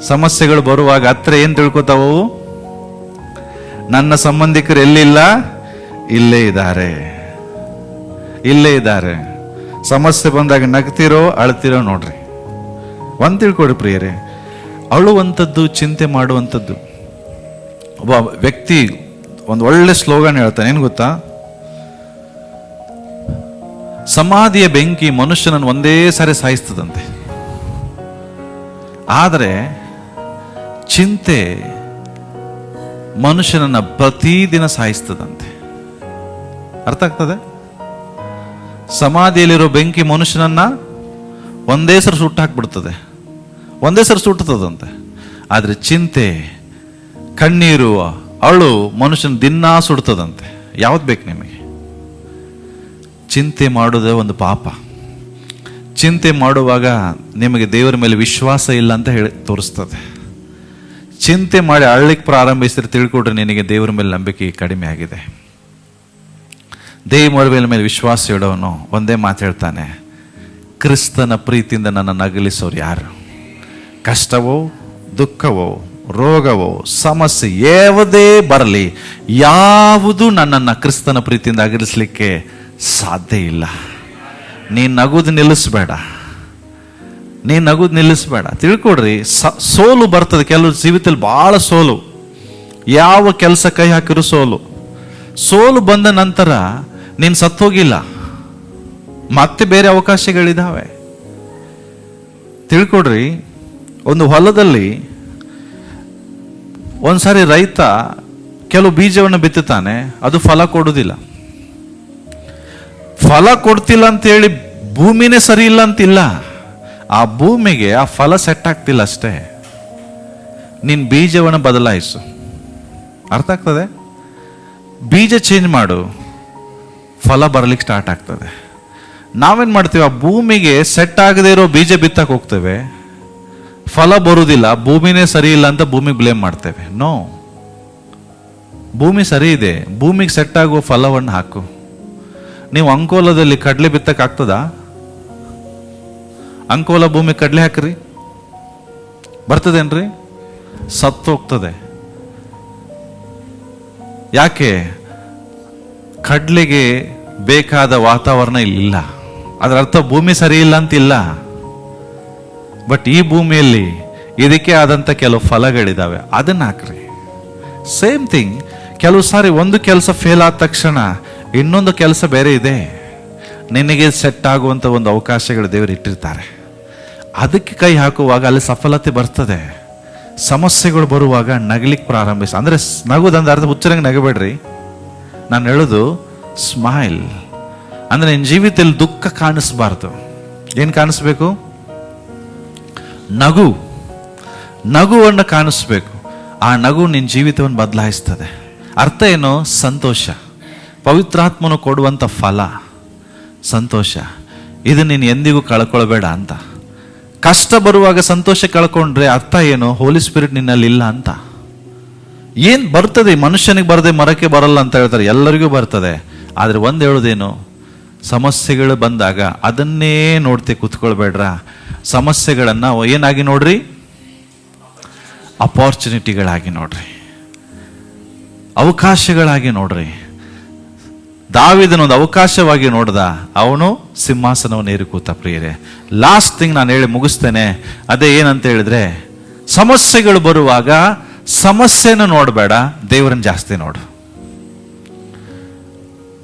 ಸಮಸ್ಯೆಗಳು ಬರುವಾಗ ಹತ್ರ ಏನ್ ತಿಳ್ಕೊತಾವು? ನನ್ನ ಸಂಬಂಧಿಕರು ಎಲ್ಲಿಲ್ಲ, ಇಲ್ಲೇ ಇದ್ದಾರೆ, ಇಲ್ಲೇ ಇದ್ದಾರೆ. ಸಮಸ್ಯೆ ಬಂದಾಗ ನಗ್ತಿರೋ ಅಳ್ತಿರೋ ನೋಡ್ರಿ. ಒಂದ್ ತಿಳ್ಕೊಡ್ರಿ ಪ್ರಿಯರೇ, ಅಳುವಂಥದ್ದು, ಚಿಂತೆ ಮಾಡುವಂಥದ್ದು. ಒಬ್ಬ ವ್ಯಕ್ತಿ ಒಂದು ಒಳ್ಳೆ ಸ್ಲೋಗನ್ ಹೇಳ್ತಾನೆ, ಏನ್ ಗೊತ್ತಾ? ಸಮಾಧಿಯ ಬೆಂಕಿ ಮನುಷ್ಯನನ್ನು ಒಂದೇ ಸಾರಿ ಸಾಯಿಸ್ತದಂತೆ, ಆದರೆ ಚಿಂತೆ ಮನುಷ್ಯನನ್ನ ಪ್ರತಿದಿನ ಸಾಯಿಸ್ತದಂತೆ. ಅರ್ಥ ಆಗ್ತದೆ? ಸಮಾಧಿಯಲ್ಲಿರೋ ಬೆಂಕಿ ಮನುಷ್ಯನನ್ನ ಒಂದೇ ಸರಿ ಸುಟ್ಟಾಕ್ಬಿಡ್ತದೆ, ಒಂದೇ ಸರಿ ಸುಟ್ಟದಂತೆ. ಆದ್ರೆ ಚಿಂತೆ, ಕಣ್ಣೀರು, ಅಳು ಮನುಷ್ಯನ ದಿನಾ ಸುಡ್ತದಂತೆ. ಯಾವ್ದು ಬೇಕು ನಿಮಗೆ? ಚಿಂತೆ ಮಾಡೋದೇ ಒಂದು ಪಾಪ. ಚಿಂತೆ ಮಾಡುವಾಗ ನಿಮಗೆ ದೇವರ ಮೇಲೆ ವಿಶ್ವಾಸ ಇಲ್ಲ ಅಂತ ಹೇಳಿ ತೋರಿಸ್ತದೆ. ಚಿಂತೆ ಮಾಡಿ ಅಳ್ಳಿಕ್ಕೆ ಪ್ರಾರಂಭಿಸಿದ್ರೆ ತಿಳ್ಕೊಡ್ರಿ, ನಿನಗೆ ದೇವರ ಮೇಲೆ ನಂಬಿಕೆ ಕಡಿಮೆ ಆಗಿದೆ. ದೇವರ ಮೇಲೆ ವಿಶ್ವಾಸ ಇಡೋನು ಒಂದೇ ಮಾತು ಹೇಳ್ತಾನೆ, ಕ್ರಿಸ್ತನ ಪ್ರೀತಿಯಿಂದ ನನ್ನ ನಗಲಿಸೋರು ಯಾರು? ಕಷ್ಟವೋ ದುಃಖವೋ ರೋಗವೋ, ಸಮಸ್ಯೆ ಯಾವುದೇ ಬರಲಿ, ಯಾವುದು ನನ್ನನ್ನು ಕ್ರಿಸ್ತನ ಪ್ರೀತಿಯಿಂದ ಅಗಲಿಸ್ಲಿಕ್ಕೆ ಸಾಧ್ಯ ಇಲ್ಲ. ನೀನು ನಗುದು ನಿಲ್ಲಿಸ್ಬೇಡ, ನೀನು ನಗುದು ನಿಲ್ಲಿಸ್ಬೇಡ. ತಿಳ್ಕೊಡ್ರಿ, ಸೋಲು ಬರ್ತದೆ. ಕೆಲವು ಜೀವಿತದಲ್ಲಿ ಭಾಳ ಸೋಲು, ಯಾವ ಕೆಲಸ ಕೈ ಹಾಕಿರೋ ಸೋಲು. ಸೋಲು ಬಂದ ನಂತರ ನೀನು ಸತ್ತೋಗಿಲ್ಲ, ಮತ್ತೆ ಬೇರೆ ಅವಕಾಶಗಳಿದ್ದಾವೆ. ತಿಳ್ಕೊಡ್ರಿ, ಒಂದು ಹೊಲದಲ್ಲಿ ಒಂದ್ಸಾರಿ ರೈತ ಕೆಲವು ಬೀಜವನ್ನು ಬಿತ್ತುತ್ತಾನೆ, ಅದು ಫಲ ಕೊಡುವುದಿಲ್ಲ. ಫಲ ಕೊಡ್ತಿಲ್ಲ ಅಂತೇಳಿ ಭೂಮಿನೇ ಸರಿ ಇಲ್ಲ ಅಂತಿಲ್ಲ, ಆ ಭೂಮಿಗೆ ಆ ಫಲ ಸೆಟ್ ಆಗ್ತಿಲ್ಲ ಅಷ್ಟೇ. ನಿನ್ನ ಬೀಜವನ್ನು ಬದಲಾಯಿಸು, ಅರ್ಥ ಆಗ್ತದೆ? ಬೀಜ ಚೇಂಜ್ ಮಾಡು, ಫಲ ಬರಲಿಕ್ಕೆ ಸ್ಟಾರ್ಟ್ ಆಗ್ತದೆ. ನಾವೇನು ಮಾಡ್ತೀವಿ, ಆ ಭೂಮಿಗೆ ಸೆಟ್ ಆಗದೆ ಇರೋ ಬೀಜ ಬಿತ್ತಕ್ಕೆ ಹೋಗ್ತೇವೆ, ಫಲ ಬರುವುದಿಲ್ಲ, ಭೂಮಿನೇ ಸರಿ ಇಲ್ಲ ಅಂತ ಭೂಮಿಗೆ ಬ್ಲೇಮ್ ಮಾಡ್ತೇವೆ. ನೋ, ಭೂಮಿ ಸರಿ ಇದೆ, ಭೂಮಿಗೆ ಸೆಟ್ ಆಗುವ ಫಲವನ್ನು ಹಾಕು. ನೀವು ಅಂಕೋಲದಲ್ಲಿ ಕಡಲೆ ಬಿತ್ತಕ್ಕೆ ಆಗ್ತದಾ? ಅಂಕೋಲ ಭೂಮಿ ಕಡಲೆ ಹಾಕ್ರಿ, ಬರ್ತದೇನ್ರಿ? ಸತ್ತು ಹೋಗ್ತದೆ. ಯಾಕೆ? ಕಡ್ಲೆಗೆ ಬೇಕಾದ ವಾತಾವರಣ ಇಲ್ಲಿಲ್ಲ. ಅದರ ಅರ್ಥ ಭೂಮಿ ಸರಿ ಇಲ್ಲ ಅಂತಿಲ್ಲ. ಬಟ್ ಈ ಭೂಮಿಯಲ್ಲಿ ಇದಕ್ಕೆ ಆದಂಥ ಕೆಲವು ಫಲಗಳಿದ್ದಾವೆ, ಅದನ್ನ ಹಾಕ್ರಿ. ಸೇಮ್ ಥಿಂಗ್, ಕೆಲವು ಸಾರಿ ಒಂದು ಕೆಲಸ ಫೇಲ್ ಆದ ತಕ್ಷಣ ಇನ್ನೊಂದು ಕೆಲಸ ಬೇರೆ ಇದೆ, ನಿನಗೆ ಸೆಟ್ ಆಗುವಂಥ ಒಂದು ಅವಕಾಶಗಳು ದೇವರು ಇಟ್ಟಿರ್ತಾರೆ. ಅದಕ್ಕೆ ಕೈ ಹಾಕುವಾಗ ಅಲ್ಲಿ ಸಫಲತೆ ಬರ್ತದೆ. ಸಮಸ್ಯೆಗಳು ಬರುವಾಗ ನಗಲಿಕ್ಕೆ ಪ್ರಾರಂಭಿಸಿ. ಅಂದರೆ ನಗುದಂದ್ರೆ ಅರ್ಥ ಹುಚ್ಚರಂಗೆ ನಗಬೇಡ್ರಿ. ನಾನು ಹೇಳೋದು ಸ್ಮೈಲ್. ಅಂದರೆ ನಿನ್ನ ಜೀವಿತದಲ್ಲಿ ದುಃಖ ಕಾಣಿಸ್ಬಾರ್ದು. ಏನು ಕಾಣಿಸ್ಬೇಕು? ನಗು. ನಗುವನ್ನು ಕಾಣಿಸ್ಬೇಕು. ಆ ನಗು ನಿನ್ನ ಜೀವಿತವನ್ನು ಬದಲಾಯಿಸ್ತದೆ. ಅರ್ಥ ಏನು? ಸಂತೋಷ. ಪವಿತ್ರಾತ್ಮನು ಕೊಡುವಂಥ ಫಲ ಸಂತೋಷ. ಇದು ನೀನು ಎಂದಿಗೂ ಕಳ್ಕೊಳ್ಬೇಡ ಅಂತ. ಕಷ್ಟ ಬರುವಾಗ ಸಂತೋಷ ಕಳ್ಕೊಂಡ್ರೆ ಅರ್ಥ ಏನು? ಹೋಲಿ ಸ್ಪಿರಿಟ್ ನಿನ್ನಲ್ಲಿ ಇಲ್ಲ ಅಂತ. ಏನು ಬರ್ತದೆ ಮನುಷ್ಯನಿಗೆ ಬರದೆ ಮರಕ್ಕೆ ಬರಲ್ಲ ಅಂತ ಹೇಳ್ತಾರೆ, ಎಲ್ಲರಿಗೂ ಬರ್ತದೆ. ಆದರೆ ಒಂದು ಹೇಳೋದೇನು, ಸಮಸ್ಯೆಗಳು ಬಂದಾಗ ಅದನ್ನೇ ನೋಡ್ತೆ ಕೂತ್ಕೊಳ್ಬೇಡ್ರ. ಸಮಸ್ಯೆಗಳನ್ನು ಏನಾಗಿ ನೋಡ್ರಿ? ಅಪಾರ್ಚುನಿಟಿಗಳಾಗಿ ನೋಡ್ರಿ, ಅವಕಾಶಗಳಾಗಿ ನೋಡ್ರಿ. ದಾವೀದನೊಂದು ಅವಕಾಶವಾಗಿ ನೋಡ್ದ, ಅವನು ಸಿಂಹಾಸನವನ್ನು ಏರಿ ಕೂತ. ಪ್ರಿಯರೇ, ಲಾಸ್ಟ್ ಥಿಂಗ್ ನಾನು ಹೇಳಿ ಮುಗಿಸ್ತೇನೆ. ಅದೇ ಏನಂತ ಹೇಳಿದ್ರೆ, ಸಮಸ್ಯೆಗಳು ಬರುವಾಗ ಸಮಸ್ಯೆನ ನೋಡಬೇಡ, ದೇವರನ್ನ ಜಾಸ್ತಿ ನೋಡು.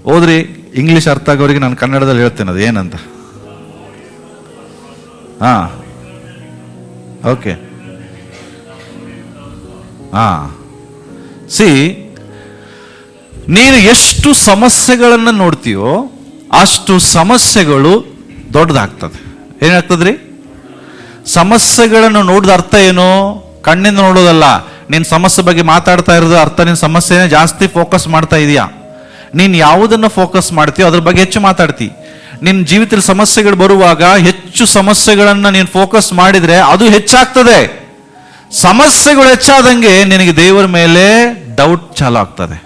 ಹೋದ್ರಿ ಇಂಗ್ಲಿಷ್ ಅರ್ಥ ಆಗೋರಿಗೆ ನಾನು ಕನ್ನಡದಲ್ಲಿ ಹೇಳ್ತೇನೆ ಅದು ಏನಂತ. ಹಾ, ಓಕೆ. ಹಾ, ಸಿ, ನೀನು ಎಷ್ಟು ಸಮಸ್ಯೆಗಳನ್ನು ನೋಡ್ತೀಯೋ ಅಷ್ಟು ಸಮಸ್ಯೆಗಳು ದೊಡ್ಡದಾಗ್ತದೆ. ಏನಾಗ್ತದ್ರಿ? ಸಮಸ್ಯೆಗಳನ್ನು ನೋಡಿದ ಅರ್ಥ ಏನು? ಕಣ್ಣಿಂದ ನೋಡೋದಲ್ಲ. ನೀನು ಸಮಸ್ಯೆ ಬಗ್ಗೆ ಮಾತಾಡ್ತಾ ಇರೋದು ಅರ್ಥ ನಿನ್ನ ಸಮಸ್ಯೆನೇ ಜಾಸ್ತಿ ಫೋಕಸ್ ಮಾಡ್ತಾ ಇದೆಯಾ. ನೀನು ಯಾವುದನ್ನು ಫೋಕಸ್ ಮಾಡ್ತೀಯೋ ಅದ್ರ ಬಗ್ಗೆ ಹೆಚ್ಚು ಮಾತಾಡ್ತಿ. ನಿನ್ನ ಜೀವಿತದಲ್ಲಿ ಸಮಸ್ಯೆಗಳು ಬರುವಾಗ ಹೆಚ್ಚು ಸಮಸ್ಯೆಗಳನ್ನು ನೀನು ಫೋಕಸ್ ಮಾಡಿದ್ರೆ ಅದು ಹೆಚ್ಚಾಗ್ತದೆ. ಸಮಸ್ಯೆಗಳು ಹೆಚ್ಚಾದಂಗೆ ನಿನಗೆ ದೇವರ ಮೇಲೆ ಡೌಟ್ ಚಾಲು ಆಗ್ತದೆ.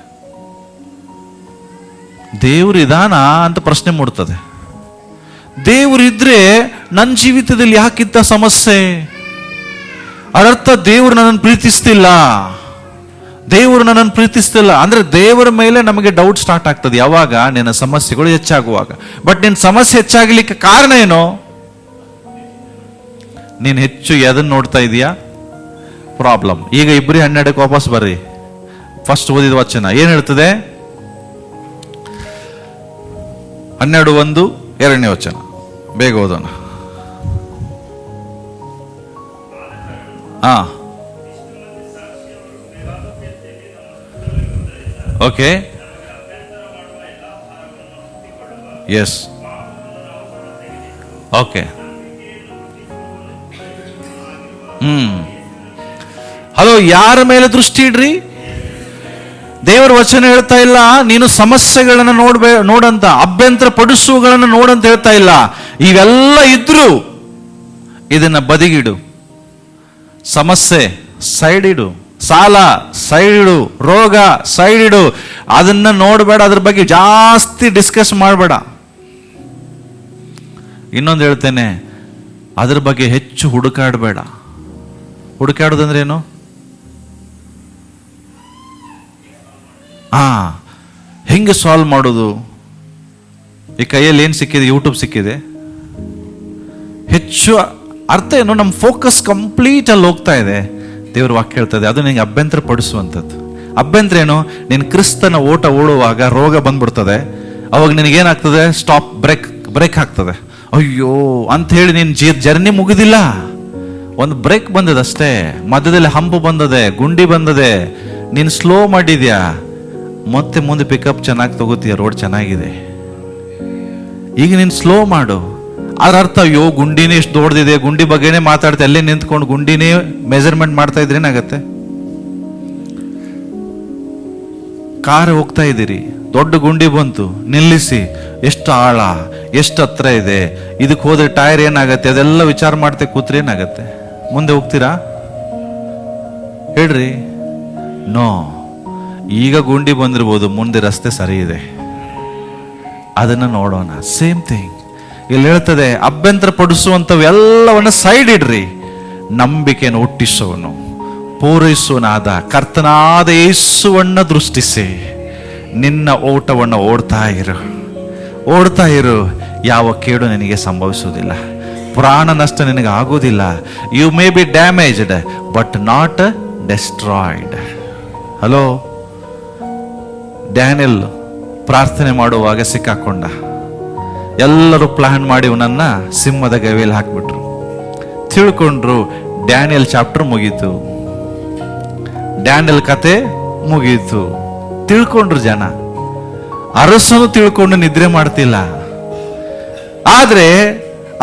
ದೇವರು ಇದಾನ ಅಂತ ಪ್ರಶ್ನೆ ಮೂಡ್ತದೆ. ದೇವರಿದ್ರೆ ನನ್ನ ಜೀವಿತದಲ್ಲಿ ಯಾಕಿಂತ ಸಮಸ್ಯೆ? ಅದರ್ಥ ದೇವರು ನನ್ನನ್ನು ಪ್ರೀತಿಸ್ತಿಲ್ಲ, ದೇವರು ನನ್ನನ್ನು ಪ್ರೀತಿಸ್ತಿಲ್ಲ ಅಂದ್ರೆ ದೇವರ ಮೇಲೆ ನಮಗೆ ಡೌಟ್ ಸ್ಟಾರ್ಟ್ ಆಗ್ತದೆ. ಯಾವಾಗ? ನಿನ್ನ ಸಮಸ್ಯೆಗಳು ಹೆಚ್ಚಾಗುವಾಗ. ಬಟ್ ನಿನ್ನ ಸಮಸ್ಯೆ ಹೆಚ್ಚಾಗಲಿಕ್ಕೆ ಕಾರಣ ಏನು? ನೀನು ಹೆಚ್ಚು ಎದನ್ನು ನೋಡ್ತಾ ಇದೀಯಾ? ಪ್ರಾಬ್ಲಮ್. ಈಗ ಇಬ್ರಿ 12ಕ್ಕೆ ವಾಪಸ್ ಬರ್ರಿ. ಫಸ್ಟ್ ಓದಿದ ವಚನ ಏನ್ ಹೇಳ್ತದೆ? 12:1 2ನೇ ವಚನ ಬೇಗ ಓದೋಣ. ಹಾ, ಓಕೆ, ಎಸ್, ಓಕೆ. ಹಲೋ, ಯಾರ ಮೇಲೆ ದೃಷ್ಟಿ ಇಡ್ರಿ? ದೇವರ ವಚನ ಹೇಳ್ತಾ ಇಲ್ಲ ನೀನು ಸಮಸ್ಯೆಗಳನ್ನು ನೋಡಂತ, ಅಭ್ಯಂತರ ಪಡಿಸುವುಗಳನ್ನು ನೋಡಂತ ಹೇಳ್ತಾ ಇಲ್ಲ. ಇವೆಲ್ಲ ಇದ್ರು ಇದನ್ನ ಬದಿಗಿಡು. ಸಮಸ್ಯೆ ಸೈಡ್ ಇಡು, ಸಾಲ ಸೈಡ್ ಇಡು, ರೋಗ ಸೈಡ್ ಇಡು. ಅದನ್ನ ನೋಡಬೇಡ, ಅದ್ರ ಬಗ್ಗೆ ಜಾಸ್ತಿ ಡಿಸ್ಕಸ್ ಮಾಡಬೇಡ. ಇನ್ನೊಂದು ಹೇಳ್ತೇನೆ, ಅದ್ರ ಬಗ್ಗೆ ಹೆಚ್ಚು ಹುಡುಕಾಡಬೇಡ. ಹುಡುಕಾಡೋದಂದ್ರೆ ಏನು? ಹೆಂಗೆ ಸಾಲ್ವ್ ಮಾಡೋದು? ಈ ಕೈಯಲ್ಲಿ ಏನು ಸಿಕ್ಕಿದೆ? ಯೂಟ್ಯೂಬ್ ಸಿಕ್ಕಿದೆ. ಹೆಚ್ಚು ಅರ್ಥ ಏನು? ನಮ್ಮ ಫೋಕಸ್ ಕಂಪ್ಲೀಟ್ ಅಲ್ಲಿ ಹೋಗ್ತಾ ಇದೆ. ದೇವ್ರ ವಾಕ್ಯ ಹೇಳ್ತದೆ ಅದು ನಿನಗೆ ಅಭ್ಯಂತರ ಪಡಿಸುವಂಥದ್ದು. ಅಭ್ಯಂತರ ಏನು? ನೀನು ಕ್ರಿಸ್ತನ ಓಟ ಓಡುವಾಗ ರೋಗ ಬಂದ್ಬಿಡ್ತದೆ. ಅವಾಗ ನಿನಗೇನಾಗ್ತದೆ? ಸ್ಟಾಪ್, ಬ್ರೇಕ್ ಆಗ್ತದೆ. ಅಯ್ಯೋ ಅಂತ ಹೇಳಿ ನೀನು ಜರ್ನಿ ಮುಗಿದಿಲ್ಲ, ಒಂದು ಬ್ರೇಕ್ ಬಂದದಷ್ಟೇ. ಮಧ್ಯದಲ್ಲಿ ಹಂಪು ಬಂದದೆ, ಗುಂಡಿ ಬಂದದೆ, ನೀನು ಸ್ಲೋ ಮಾಡಿದ್ಯಾ, ಮತ್ತೆ ಮುಂದೆ ಪಿಕಪ್ ಚೆನ್ನಾಗಿ ತಗೋತೀಯ, ರೋಡ್ ಚೆನ್ನಾಗಿದೆ. ಈಗ ನೀನು ಸ್ಲೋ ಮಾಡು. ಅದ್ರ ಅರ್ಥ ಅಯ್ಯೋ ಗುಂಡಿನೇ ಎಷ್ಟು ದೊಡ್ಡದಿದೆ, ಗುಂಡಿ ಬಗ್ಗೆನೇ ಮಾತಾಡ್ತಾ ಅಲ್ಲೇ ನಿಂತ್ಕೊಂಡು ಗುಂಡಿನೇ ಮೆಜರ್ಮೆಂಟ್ ಮಾಡ್ತಾ ಇದ್ರೆ ಏನಾಗತ್ತೆ? ಕಾರ್ ಹೋಗ್ತಾ ಇದ್ದೀರಿ, ದೊಡ್ಡ ಗುಂಡಿ ಬಂತು, ನಿಲ್ಲಿಸಿ ಎಷ್ಟು ಆಳ, ಎಷ್ಟು ಹತ್ರ ಇದೆ, ಇದಕ್ಕೆ ಹೋದ್ರೆ ಟೈರ್ ಏನಾಗತ್ತೆ, ಅದೆಲ್ಲ ವಿಚಾರ ಮಾಡ್ತಾ ಕೂತ್ರೆ ಏನಾಗತ್ತೆ? ಮುಂದೆ ಹೋಗ್ತೀರಾ? ಹೇಳ್ರಿ. ನೋ, ಈಗ ಗುಂಡಿ ಬಂದಿರ್ಬೋದು, ಮುಂದೆ ರಸ್ತೆ ಸರಿ ಇದೆ, ಅದನ್ನು ನೋಡೋಣ. ಸೇಮ್ ಥಿಂಗ್ ಇಲ್ಲಿ ಹೇಳ್ತದೆ, ಅಭ್ಯಂತರ ಪಡಿಸುವಂಥವೆಲ್ಲವನ್ನ ಸೈಡ್ ಇಡ್ರಿ. ನಂಬಿಕೆಯನ್ನು ಹುಟ್ಟಿಸುವನು, ಪೂರೈಸುವನಾದ ಕರ್ತನಾದ ಯೇಸುವನ್ನ ದೃಷ್ಟಿಸಿ ನಿನ್ನ ಓಟವನ್ನು ಓಡ್ತಾ ಇರು. ಯಾವ ಕೇಡು ನಿನಗೆ ಸಂಭವಿಸುವುದಿಲ್ಲ, ಪ್ರಾಣ ನಷ್ಟ ನಿನಗೆ ಆಗುವುದಿಲ್ಲ. You may be damaged but not destroyed. Hello, Daniel ಪ್ರಾರ್ಥನೆ ಮಾಡುವಾಗ ಸಿಕ್ಕಾಕೊಂಡ. ಎಲ್ಲರೂ ಪ್ಲಾನ್ ಮಾಡಿ ಇವನನ್ನ ಸಿಂಹದ ಗವಿಯಲ್ಲಿ ಹಾಕ್ಬಿಟ್ರು. ತಿಳ್ಕೊಂಡ್ರು, ಡ್ಯಾನಿಯಲ್ ಚಾಪ್ಟರ್ ಮುಗೀತು, ಡ್ಯಾನಿಯಲ್ ಕತೆ ಮುಗೀತು. ತಿಳ್ಕೊಂಡ್ರು ಜನ. ಅರಸನು ತಿಳ್ಕೊಂಡು ನಿದ್ರೆ ಮಾಡ್ತಿಲ್ಲ. ಆದ್ರೆ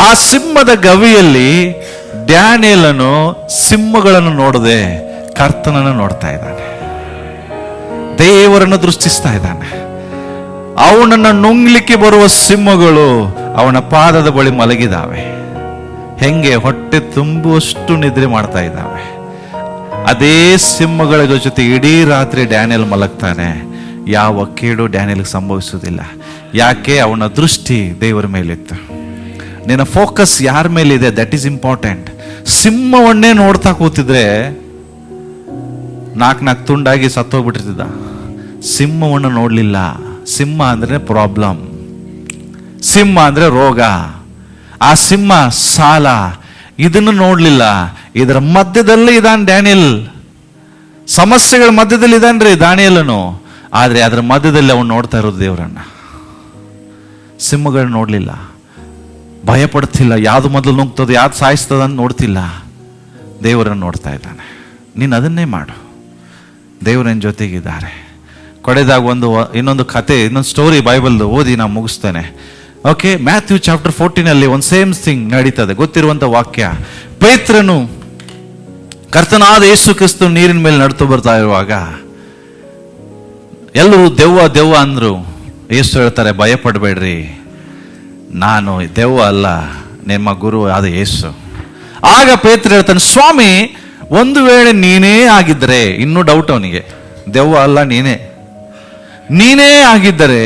ಆ ಸಿಂಹದ ಗವಿಯಲ್ಲಿ ಡ್ಯಾನಿಯಲನು ಸಿಂಹಗಳನ್ನು ನೋಡದೆ ಕರ್ತನನ್ನು ನೋಡ್ತಾ ಇದ್ದಾನೆ, ದೇವರನ್ನು ದೃಷ್ಟಿಸ್ತಾ ಇದ್ದಾನೆ. ಅವನನ್ನು ನುಂಗ್ಲಿಕ್ಕೆ ಬರುವ ಸಿಂಹಗಳು ಅವನ ಪಾದದ ಬಳಿ ಮಲಗಿದಾವೆ. ಹೆಂಗೆ? ಹೊಟ್ಟೆ ತುಂಬುವಷ್ಟು ನಿದ್ರೆ ಮಾಡ್ತಾ ಇದ್ದಾವೆ. ಅದೇ ಸಿಂಹಗಳ ಜೊತೆ ಇಡೀ ರಾತ್ರಿ ಡ್ಯಾನಿಯಲ್ ಮಲಗ್ತಾನೆ. ಯಾವ ಕೇಡು ಡ್ಯಾನಿಯಲ್ಗೆ ಸಂಭವಿಸುವುದಿಲ್ಲ. ಯಾಕೆ? ಅವನ ದೃಷ್ಟಿ ದೇವರ ಮೇಲಿತ್ತು. ನಿನ್ನ ಫೋಕಸ್ ಯಾರ ಮೇಲಿದೆ, ದಟ್ ಈಸ್ ಇಂಪಾರ್ಟೆಂಟ್. ಸಿಂಹವನ್ನೇ ನೋಡ್ತಾ ಕೂತಿದ್ರೆ ನಾಲ್ಕು ತುಂಡಾಗಿ ಸತ್ತೋಗ್ಬಿಟ್ಟಿದ್ದ. ಸಿಂಹವನ್ನು ನೋಡ್ಲಿಲ್ಲ. ಸಿಂಹ ಅಂದ್ರೆ ಪ್ರಾಬ್ಲಮ್, ಸಿಂಹ ಅಂದ್ರೆ ರೋಗ, ಆ ಸಿಂಹ ಸಾಲ, ಇದನ್ನು ನೋಡ್ಲಿಲ್ಲ. ಇದರ ಮಧ್ಯದಲ್ಲಿ ಇದಾನ್ ಡ್ಯಾನಿಯಲ್, ಸಮಸ್ಯೆಗಳ ಮಧ್ಯದಲ್ಲಿ ಇದಾನ್ರಿ ದಾನಿಯೇಲನು. ಆದ್ರೆ ಅದರ ಮಧ್ಯದಲ್ಲಿ ಅವನು ನೋಡ್ತಾ ಇರೋದು ದೇವರನ್ನ. ಸಿಂಹಗಳನ್ನ ನೋಡ್ಲಿಲ್ಲ, ಭಯ ಪಡ್ತಿಲ್ಲ, ಯಾವ್ದು ಮೊದಲು ನುಗ್ತದೆ, ಯಾವ್ದು ಸಾಯಿಸ್ತದ ಅಂತ ನೋಡ್ತಿಲ್ಲ, ದೇವರನ್ನು ನೋಡ್ತಾ ಇದ್ದಾನೆ. ನೀನು ಅದನ್ನೇ ಮಾಡು, ದೇವರನ್ನ ಜೊತೆಗಿದ್ದಾರೆ. ಕೊಡೆದಾಗ ಇನ್ನೊಂದು ಕತೆ, ಇನ್ನೊಂದು ಸ್ಟೋರಿ ಬೈಬಲ್ದು ಓದಿ ನಾನು ಮುಗಿಸ್ತೇನೆ. ಓಕೆ, ಮ್ಯಾಥ್ಯೂ ಚಾಪ್ಟರ್ 14 ಒಂದು ಸೇಮ್ ಥಿಂಗ್ ನಡೀತದೆ, ಗೊತ್ತಿರುವಂತ ವಾಕ್ಯ. ಪೇತ್ರನು ಕರ್ತನಾದ ಯೇಸು ಕ್ರಿಸ್ತ ನೀರಿನ ಮೇಲೆ ನಡ್ತು ಬರ್ತಾ ಇರುವಾಗ ಎಲ್ಲರೂ ದೆವ್ವ ಅಂದ್ರು. ಯೇಸು ಹೇಳ್ತಾರೆ, ಭಯ ಪಡಬೇಡ್ರಿ, ನಾನು ದೆವ್ವ ಅಲ್ಲ, ನಿಮ್ಮ ಗುರು ಆದ ಯೇಸು. ಆಗ ಪೇತ್ರ ಹೇಳ್ತಾನೆ, ಸ್ವಾಮಿ, ಒಂದು ವೇಳೆ ನೀನೇ ಆಗಿದ್ದರೆ, ಇನ್ನೂ ಡೌಟ್ ಅವನಿಗೆ, ದೆವ್ವ ಅಲ್ಲ ನೀನೇ ಆಗಿದ್ದರೆ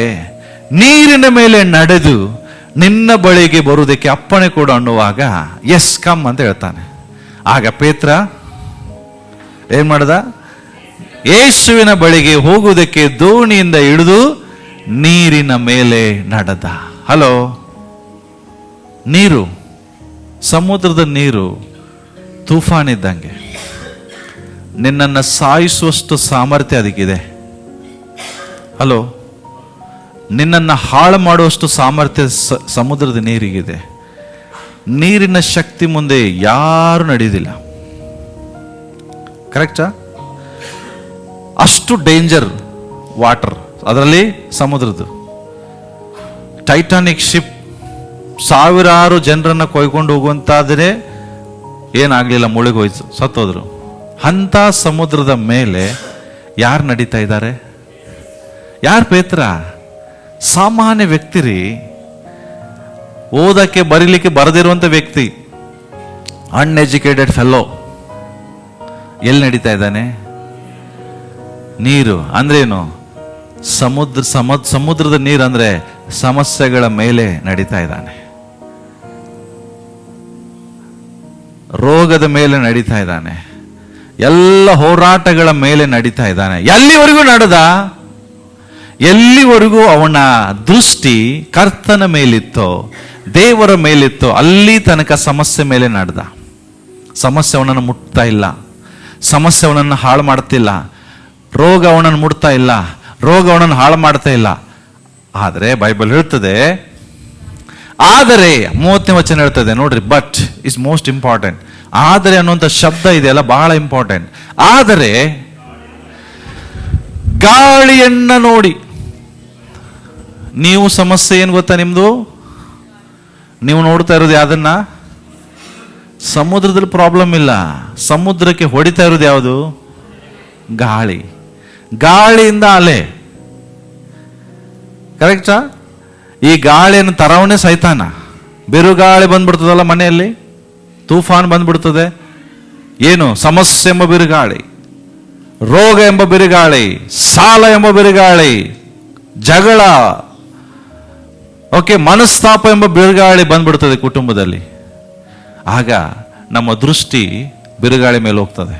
ನೀರಿನ ಮೇಲೆ ನಡೆದು ನಿನ್ನ ಬಳಿಗೆ ಬರುವುದಕ್ಕೆ ಅಪ್ಪಣೆ ಕೊಡು ಅನ್ನುವಾಗ ಎಸ್ ಕಮ್ ಅಂತ ಹೇಳ್ತಾನೆ. ಆಗ ಪೇತ್ರ ಏನ್ ಮಾಡ್ದ? ಯೇಸುವಿನ ಬಳಿಗೆ ಹೋಗುವುದಕ್ಕೆ ದೋಣಿಯಿಂದ ಇಳಿದು ನೀರಿನ ಮೇಲೆ ನಡೆದ. ಹಲೋ, ನೀರು, ಸಮುದ್ರದ ನೀರು ತೂಫಾನ್ ಇದ್ದಂಗೆ, ನಿನ್ನನ್ನು ಸಾಯಿಸುವಷ್ಟು ಸಾಮರ್ಥ್ಯ ಅದಕ್ಕಿದೆ. ಹಲೋ, ನಿನ್ನನ್ನು ಹಾಳು ಮಾಡುವಷ್ಟು ಸಾಮರ್ಥ್ಯ ಸಮುದ್ರದ ನೀರಿಗಿದೆ. ನೀರಿನ ಶಕ್ತಿ ಮುಂದೆ ಯಾರು ನಡೆಯುವುದಿಲ್ಲ. ಕರೆಕ್ಟಾ? ಅಷ್ಟು ಡೇಂಜರ್ ವಾಟರ್, ಅದರಲ್ಲಿ ಸಮುದ್ರದ್ದು. ಟೈಟಾನಿಕ್ ಶಿಪ್ ಸಾವಿರಾರು ಜನರನ್ನ ಕೊಯ್ಕೊಂಡು ಹೋಗುವಂತಾದ್ರೆ ಏನಾಗ್ಲಿಲ್ಲ, ಮುಳುಗೋಯ್ತು, ಸತ್ತೋದ್ರು. ಅಂತ ಸಮುದ್ರದ ಮೇಲೆ ಯಾರು ನಡೀತಾ ಇದ್ದಾರೆ? ಯಾರು? ಪೇತ್ರ. ಸಾಮಾನ್ಯ ವ್ಯಕ್ತಿ ರೀ, ಓದಕ್ಕೆ ಬರೀಲಿಕ್ಕೆ ಬರದಿರುವಂತ ವ್ಯಕ್ತಿ, ಅನ್ಎಜುಕೇಟೆಡ್ ಫೆಲ್ಲೋ. ಎಲ್ಲಿ ನಡೀತಾ ಇದ್ದಾನೆ? ನೀರು ಅಂದ್ರೇನು? ಸಮುದ್ರದ ನೀರು ಅಂದ್ರೆ ಸಮಸ್ಯೆಗಳ ಮೇಲೆ ನಡೀತಾ ಇದ್ದಾನೆ, ರೋಗದ ಮೇಲೆ ನಡೀತಾ ಇದ್ದಾನೆ, ಎಲ್ಲ ಹೋರಾಟಗಳ ಮೇಲೆ ನಡೀತಾ ಇದ್ದಾನೆ. ಎಲ್ಲಿವರೆಗೂ ನಡೆದ? ಎಲ್ಲಿವರೆಗೂ ಅವನ ದೃಷ್ಟಿ ಕರ್ತನ ಮೇಲಿತ್ತೋ, ದೇವರ ಮೇಲಿತ್ತೋ, ಅಲ್ಲಿ ತನಕ ಸಮಸ್ಯೆ ಮೇಲೆ ನಡೆದ. ಸಮಸ್ಯೆ ಅವನನ್ನು ಮುಟ್ತಾ ಇಲ್ಲ, ಸಮಸ್ಯೆ ಅವನನ್ನು ಹಾಳು ಮಾಡ್ತಿಲ್ಲ, ರೋಗ ಅವನನ್ನು ಮುಟ್ತಾ ಇಲ್ಲ, ರೋಗ ಅವನನ್ನು ಹಾಳು ಮಾಡ್ತಾ ಇಲ್ಲ. ಆದರೆ ಬೈಬಲ್ ಹೇಳ್ತದೆ, ಆದರೆ 30ನೇ ವಚನ ಹೇಳ್ತದೆ ನೋಡ್ರಿ, ಬಟ್ ಇಸ್ ಮೋಸ್ಟ್ ಇಂಪಾರ್ಟೆಂಟ್. ಆದರೆ ಅನ್ನುವಂಥ ಶಬ್ದ ಇದೆಯಲ್ಲ ಬಹಳ ಇಂಪಾರ್ಟೆಂಟ್. ಆದರೆ ಗಾಳಿಯನ್ನ ನೋಡಿ, ನೀವು ಸಮಸ್ಯೆ ಏನು ಗೊತ್ತಾ ನಿಮ್ದು? ನೀವು ನೋಡ್ತಾ ಇರೋದು ಯಾವ್ದನ್ನ? ಸಮುದ್ರದಲ್ಲಿ ಪ್ರಾಬ್ಲಮ್ ಇಲ್ಲ, ಸಮುದ್ರಕ್ಕೆ ಹೊಡಿತಾ ಇರೋದು ಯಾವುದು? ಗಾಳಿ. ಗಾಳಿಯಿಂದ ಅಲೆ. ಕರೆಕ್ಟಾ? ಈ ಗಾಳಿಯನ್ನು ತರವನೇ ಸೈತಾನ. ಬಿರುಗಾಳಿ ಬಂದ್ಬಿಡ್ತದಲ್ಲ ಮನೆಯಲ್ಲಿ, ತೂಫಾನ್ ಬಂದ್ಬಿಡ್ತದೆ. ಏನು? ಸಮಸ್ಯೆ ಎಂಬ ಬಿರುಗಾಳಿ, ರೋಗ ಎಂಬ ಬಿರುಗಾಳಿ, ಸಾಲ ಎಂಬ ಬಿರುಗಾಳಿ, ಜಗಳ, ಓಕೆ, ಮನಸ್ತಾಪ ಎಂಬ ಬಿರುಗಾಳಿ ಬಂದ್ಬಿಡ್ತದೆ ಕುಟುಂಬದಲ್ಲಿ. ಆಗ ನಮ್ಮ ದೃಷ್ಟಿ ಬಿರುಗಾಳಿ ಮೇಲೆ ಹೋಗ್ತದೆ.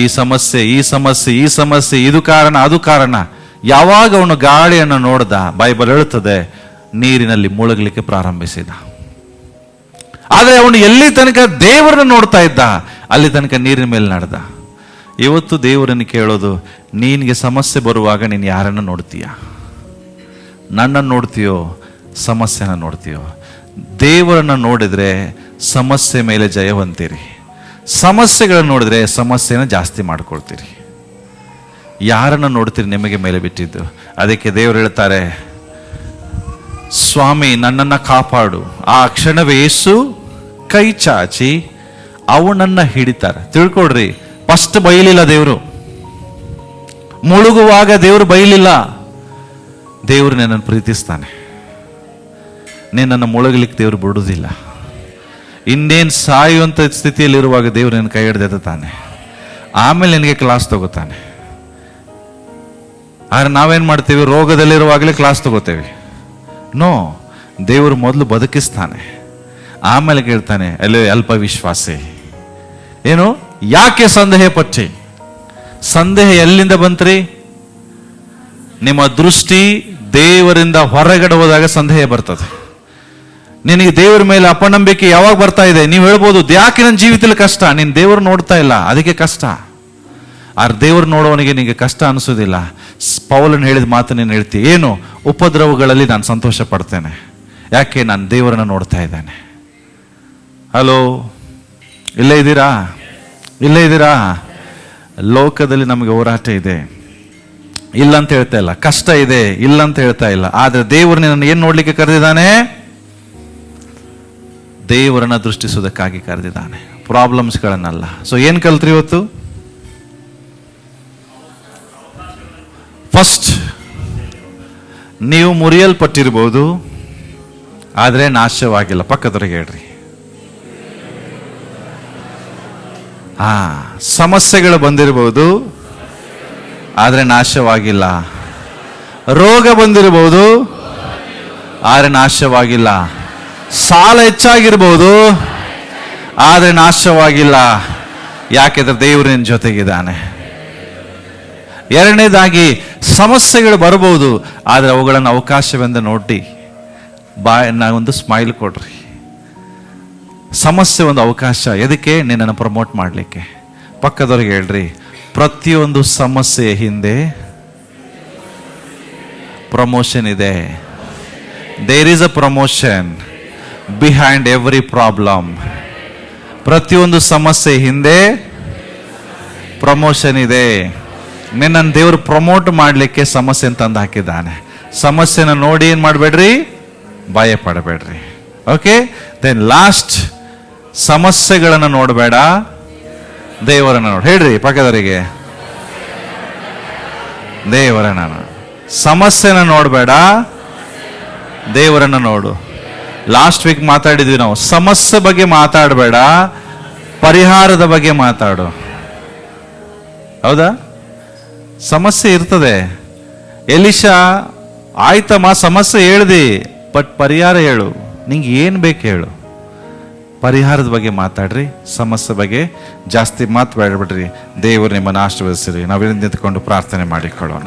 ಈ ಸಮಸ್ಯೆ, ಈ ಸಮಸ್ಯೆ, ಈ ಸಮಸ್ಯೆ, ಇದು ಕಾರಣ, ಅದು ಕಾರಣ. ಯಾವಾಗ ಅವನು ಗಾಳಿಯನ್ನು ನೋಡ್ದ, ಬೈಬಲ್ ಹೇಳುತ್ತದೆ, ನೀರಿನಲ್ಲಿ ಮುಳುಗಲಿಕ್ಕೆ ಪ್ರಾರಂಭಿಸಿದ. ಆದರೆ ಅವನು ಎಲ್ಲಿ ತನಕ ದೇವರನ್ನ ನೋಡ್ತಾ ಇದ್ದ, ಅಲ್ಲಿ ತನಕ ನೀರಿನ ಮೇಲೆ ನಡೆದ. ಇವತ್ತು ದೇವರನ್ನು ಕೇಳೋದು, ನಿನಗೆ ಸಮಸ್ಯೆ ಬರುವಾಗ ನೀನು ಯಾರನ್ನು ನೋಡ್ತೀಯ? ನನ್ನನ್ನು ನೋಡ್ತೀಯೋ, ಸಮಸ್ಯೆನ ನೋಡ್ತೀಯೋ? ದೇವರನ್ನು ನೋಡಿದ್ರೆ ಸಮಸ್ಯೆ ಮೇಲೆ ಜಯವಂತೀರಿ, ಸಮಸ್ಯೆಗಳನ್ನು ನೋಡಿದ್ರೆ ಸಮಸ್ಯೆನ ಜಾಸ್ತಿ ಮಾಡ್ಕೊಳ್ತೀರಿ. ಯಾರನ್ನು ನೋಡ್ತೀರಿ ನಿಮಗೆ ಮೇಲೆ ಬಿಟ್ಟಿದ್ದು. ಅದಕ್ಕೆ ದೇವರು ಹೇಳ್ತಾರೆ, ಸ್ವಾಮಿ ನನ್ನನ್ನು ಕಾಪಾಡು. ಆ ಕ್ಷಣವೇ ಯೇಸು ಕೈ ಚಾಚಿ ಅವನನ್ನ ಹಿಡಿತಾರೆ. ತಿಳ್ಕೊಡ್ರಿ, ಫಸ್ಟ್ ಬೈಲಿಲ್ಲ ದೇವರು, ಮುಳುಗುವಾಗ ದೇವರು ಬೈಲಿಲ್ಲ. ದೇವರು ನಿನ್ನನ್ನು ಪ್ರೀತಿಸ್ತಾನೆ, ನಿನ್ನನ್ನು ಮುಳುಗಲಿಕ್ಕೆ ದೇವರು ಬಿಡುವುದಿಲ್ಲ. ಇನ್ನೇನು ಸಾಯುವಂಥ ಸ್ಥಿತಿಯಲ್ಲಿರುವಾಗ ದೇವರು ನಿನ್ನ ಕೈ ಹಿಡ್ದೆತ್ತಾನೆ, ಆಮೇಲೆ ನಿನಗೆ ಕ್ಲಾಸ್ ತಗೋತಾನೆ. ಆದರೆ ನಾವೇನು ಮಾಡ್ತೀವಿ? ರೋಗದಲ್ಲಿರುವಾಗಲೇ ಕ್ಲಾಸ್ ತಗೋತೇವೆ. ನೋ, ದೇವರು ಮೊದಲು ಬದುಕಿಸ್ತಾನೆ, ಆಮೇಲೆ ಕೇಳ್ತಾನೆ, ಅಲ್ಲೇ ಅಲ್ಪ ವಿಶ್ವಾಸಿ, ಏನು, ಯಾಕೆ ಸಂದೇಹ ಪಚ್ಚಿ? ಸಂದೇಹ ಎಲ್ಲಿಂದ ಬಂತ್ರಿ? ನಿಮ್ಮ ದೃಷ್ಟಿ ದೇವರಿಂದ ಹೊರಗಡೆ ಹೋದಾಗ ಸಂದೇಹ ಬರ್ತದೆ. ನಿನಗೆ ದೇವರ ಮೇಲೆ ಅಪನಂಬಿಕೆ ಯಾವಾಗ ಬರ್ತಾ ಇದೆ? ನೀವು ಹೇಳ್ಬೋದು, ಯಾಕೆ ನನ್ನ ಜೀವಿತದಲ್ಲಿ ಕಷ್ಟ? ನೀನು ದೇವರು ನೋಡ್ತಾ ಇಲ್ಲ, ಅದಕ್ಕೆ ಕಷ್ಟ. ಆದ್ರೆ ದೇವರು ನೋಡೋವನಿಗೆ ನಿನಗೆ ಕಷ್ಟ ಅನಿಸೋದಿಲ್ಲ. ಪೌಲನು ಹೇಳಿದ ಮಾತು ನೀನು ಹೇಳ್ತೀಯ, ಏನು? ಉಪದ್ರವಗಳಲ್ಲಿ ನಾನು ಸಂತೋಷ ಪಡ್ತೇನೆ, ಯಾಕೆ? ನಾನು ದೇವರನ್ನ ನೋಡ್ತಾ ಇದ್ದೇನೆ. ಹಲೋ, ಇಲ್ಲೇ ಇದ್ದೀರಾ? ಇಲ್ಲೇ ಇದ್ದೀರಾ? ಲೋಕದಲ್ಲಿ ನಮಗೆ ಹೋರಾಟ ಇದೆ, ಇಲ್ಲ ಅಂತ ಹೇಳ್ತಾ ಇಲ್ಲ. ಕಷ್ಟ ಇದೆ, ಇಲ್ಲ ಅಂತ ಹೇಳ್ತಾ ಇಲ್ಲ. ಆದ್ರೆ ದೇವರು ನಿನ್ನನ್ನು ಏನು ನೋಡ್ಲಿಕ್ಕೆ ಕರೆದಿದ್ದಾನೆ? ದೇವರನ್ನ ದೃಷ್ಟಿಸೋದಕ್ಕಾಗಿ ಕರೆದಿದ್ದಾನೆ, ಪ್ರಾಬ್ಲಮ್ಸ್ಗಳನ್ನಲ್ಲ. ಸೊ ಏನ್ ಕಲ್ತ್ರಿ ಇವತ್ತು? ಫಸ್ಟ್, ನೀವು ಮುರಿಯಲ್ಪಟ್ಟಿರ್ಬೋದು, ಆದರೆ ನಾಶವಾಗಿಲ್ಲ. ಪಕ್ಕದವರೆಗೆ ಹೇಳ್ರಿ. ಸಮಸ್ಯೆಗಳು ಬಂದಿರಬಹುದು, ಆದರೆ ನಾಶವಾಗಿಲ್ಲ. ರೋಗ ಬಂದಿರಬಹುದು, ಆದರೆ ನಾಶವಾಗಿಲ್ಲ. ಸಾಲ ಹೆಚ್ಚಾಗಿರ್ಬೋದು, ಆದರೆ ನಾಶವಾಗಿಲ್ಲ. ಯಾಕೆಂದ್ರೆ ದೇವರು ನಿನ್ನ ಜೊತೆಗಿದ್ದಾನೆ. ಎರಡನೇದಾಗಿ, ಸಮಸ್ಯೆಗಳು ಬರಬಹುದು, ಆದರೆ ಅವುಗಳನ್ನು ಅವಕಾಶವೆಂದು ನೋಡಿ ಒಂದು ಸ್ಮೈಲ್ ಕೊಡ್ರಿ. ಸಮಸ್ಯೆ ಒಂದು ಅವಕಾಶ. ಎದಕ್ಕೆ? ನಿನ್ನನ್ನು ಪ್ರಮೋಟ್ ಮಾಡಲಿಕ್ಕೆ. ಪಕ್ಕದವ್ರಿಗೆ ಹೇಳ್ರಿ, ಪ್ರತಿಯೊಂದು ಸಮಸ್ಯೆಯ ಹಿಂದೆ ಪ್ರಮೋಷನ್ ಇದೆ. There is a promotion behind every problem. ಪ್ರತಿಯೊಂದು ಸಮಸ್ಯೆ ಹಿಂದೆ ಪ್ರಮೋಷನ್ ಇದೆ. ನಿನ್ನನ್ನು ದೇವರು ಪ್ರಮೋಟ್ ಮಾಡಲಿಕ್ಕೆ ಸಮಸ್ಯೆ ತಂದು ಹಾಕಿದ್ದಾನೆ. ಸಮಸ್ಯೆನ ನೋಡಿ ಏನು ಮಾಡಬೇಡ್ರಿ, ಭಯ ಪಡಬೇಡ್ರಿ. ಓಕೆ, ದೆನ್ ಲಾಸ್ಟ್, ಸಮಸ್ಯೆಗಳನ್ನು ನೋಡಬೇಡ, ದೇವರನ್ನ ನೋಡು. ಹೇಳ್ರಿ ಪಕ್ಕದವರಿಗೆ, ದೇವರನ್ನ ನೋಡು. ಸಮಸ್ಯೆನ ನೋಡಬೇಡ, ದೇವರನ್ನ ನೋಡು. ಲಾಸ್ಟ್ ವೀಕ್ ಮಾತಾಡಿದ್ವಿ ನಾವು, ಸಮಸ್ಯೆ ಬಗ್ಗೆ ಮಾತಾಡಬೇಡ, ಪರಿಹಾರದ ಬಗ್ಗೆ ಮಾತಾಡು. ಹೌದಾ? ಸಮಸ್ಯೆ ಇರ್ತದೆ. ಎಲಿಶಾ, ಆಯ್ತಮ್ಮ ಸಮಸ್ಯೆ ಹೇಳ್ದಿ, ಬಟ್ ಪರಿಹಾರ ಹೇಳು. ನಿಂಗೆ ಏನು ಬೇಕು ಹೇಳು. ಪರಿಹಾರದ ಬಗ್ಗೆ ಮಾತಾಡ್ರಿ, ಸಮಸ್ಯೆ ಬಗ್ಗೆ ಜಾಸ್ತಿ ಮಾತಾಡ್ಬಿಡ್ರಿ. ದೇವರು ನಿಮ್ಮನ್ನು ಆಶೀರ್ವದಿಸಿರಿ. ನಾವಿಲ್ಲಿ ನಿಂತ್ಕೊಂಡು ಪ್ರಾರ್ಥನೆ ಮಾಡಿಕೊಳ್ಳೋಣ.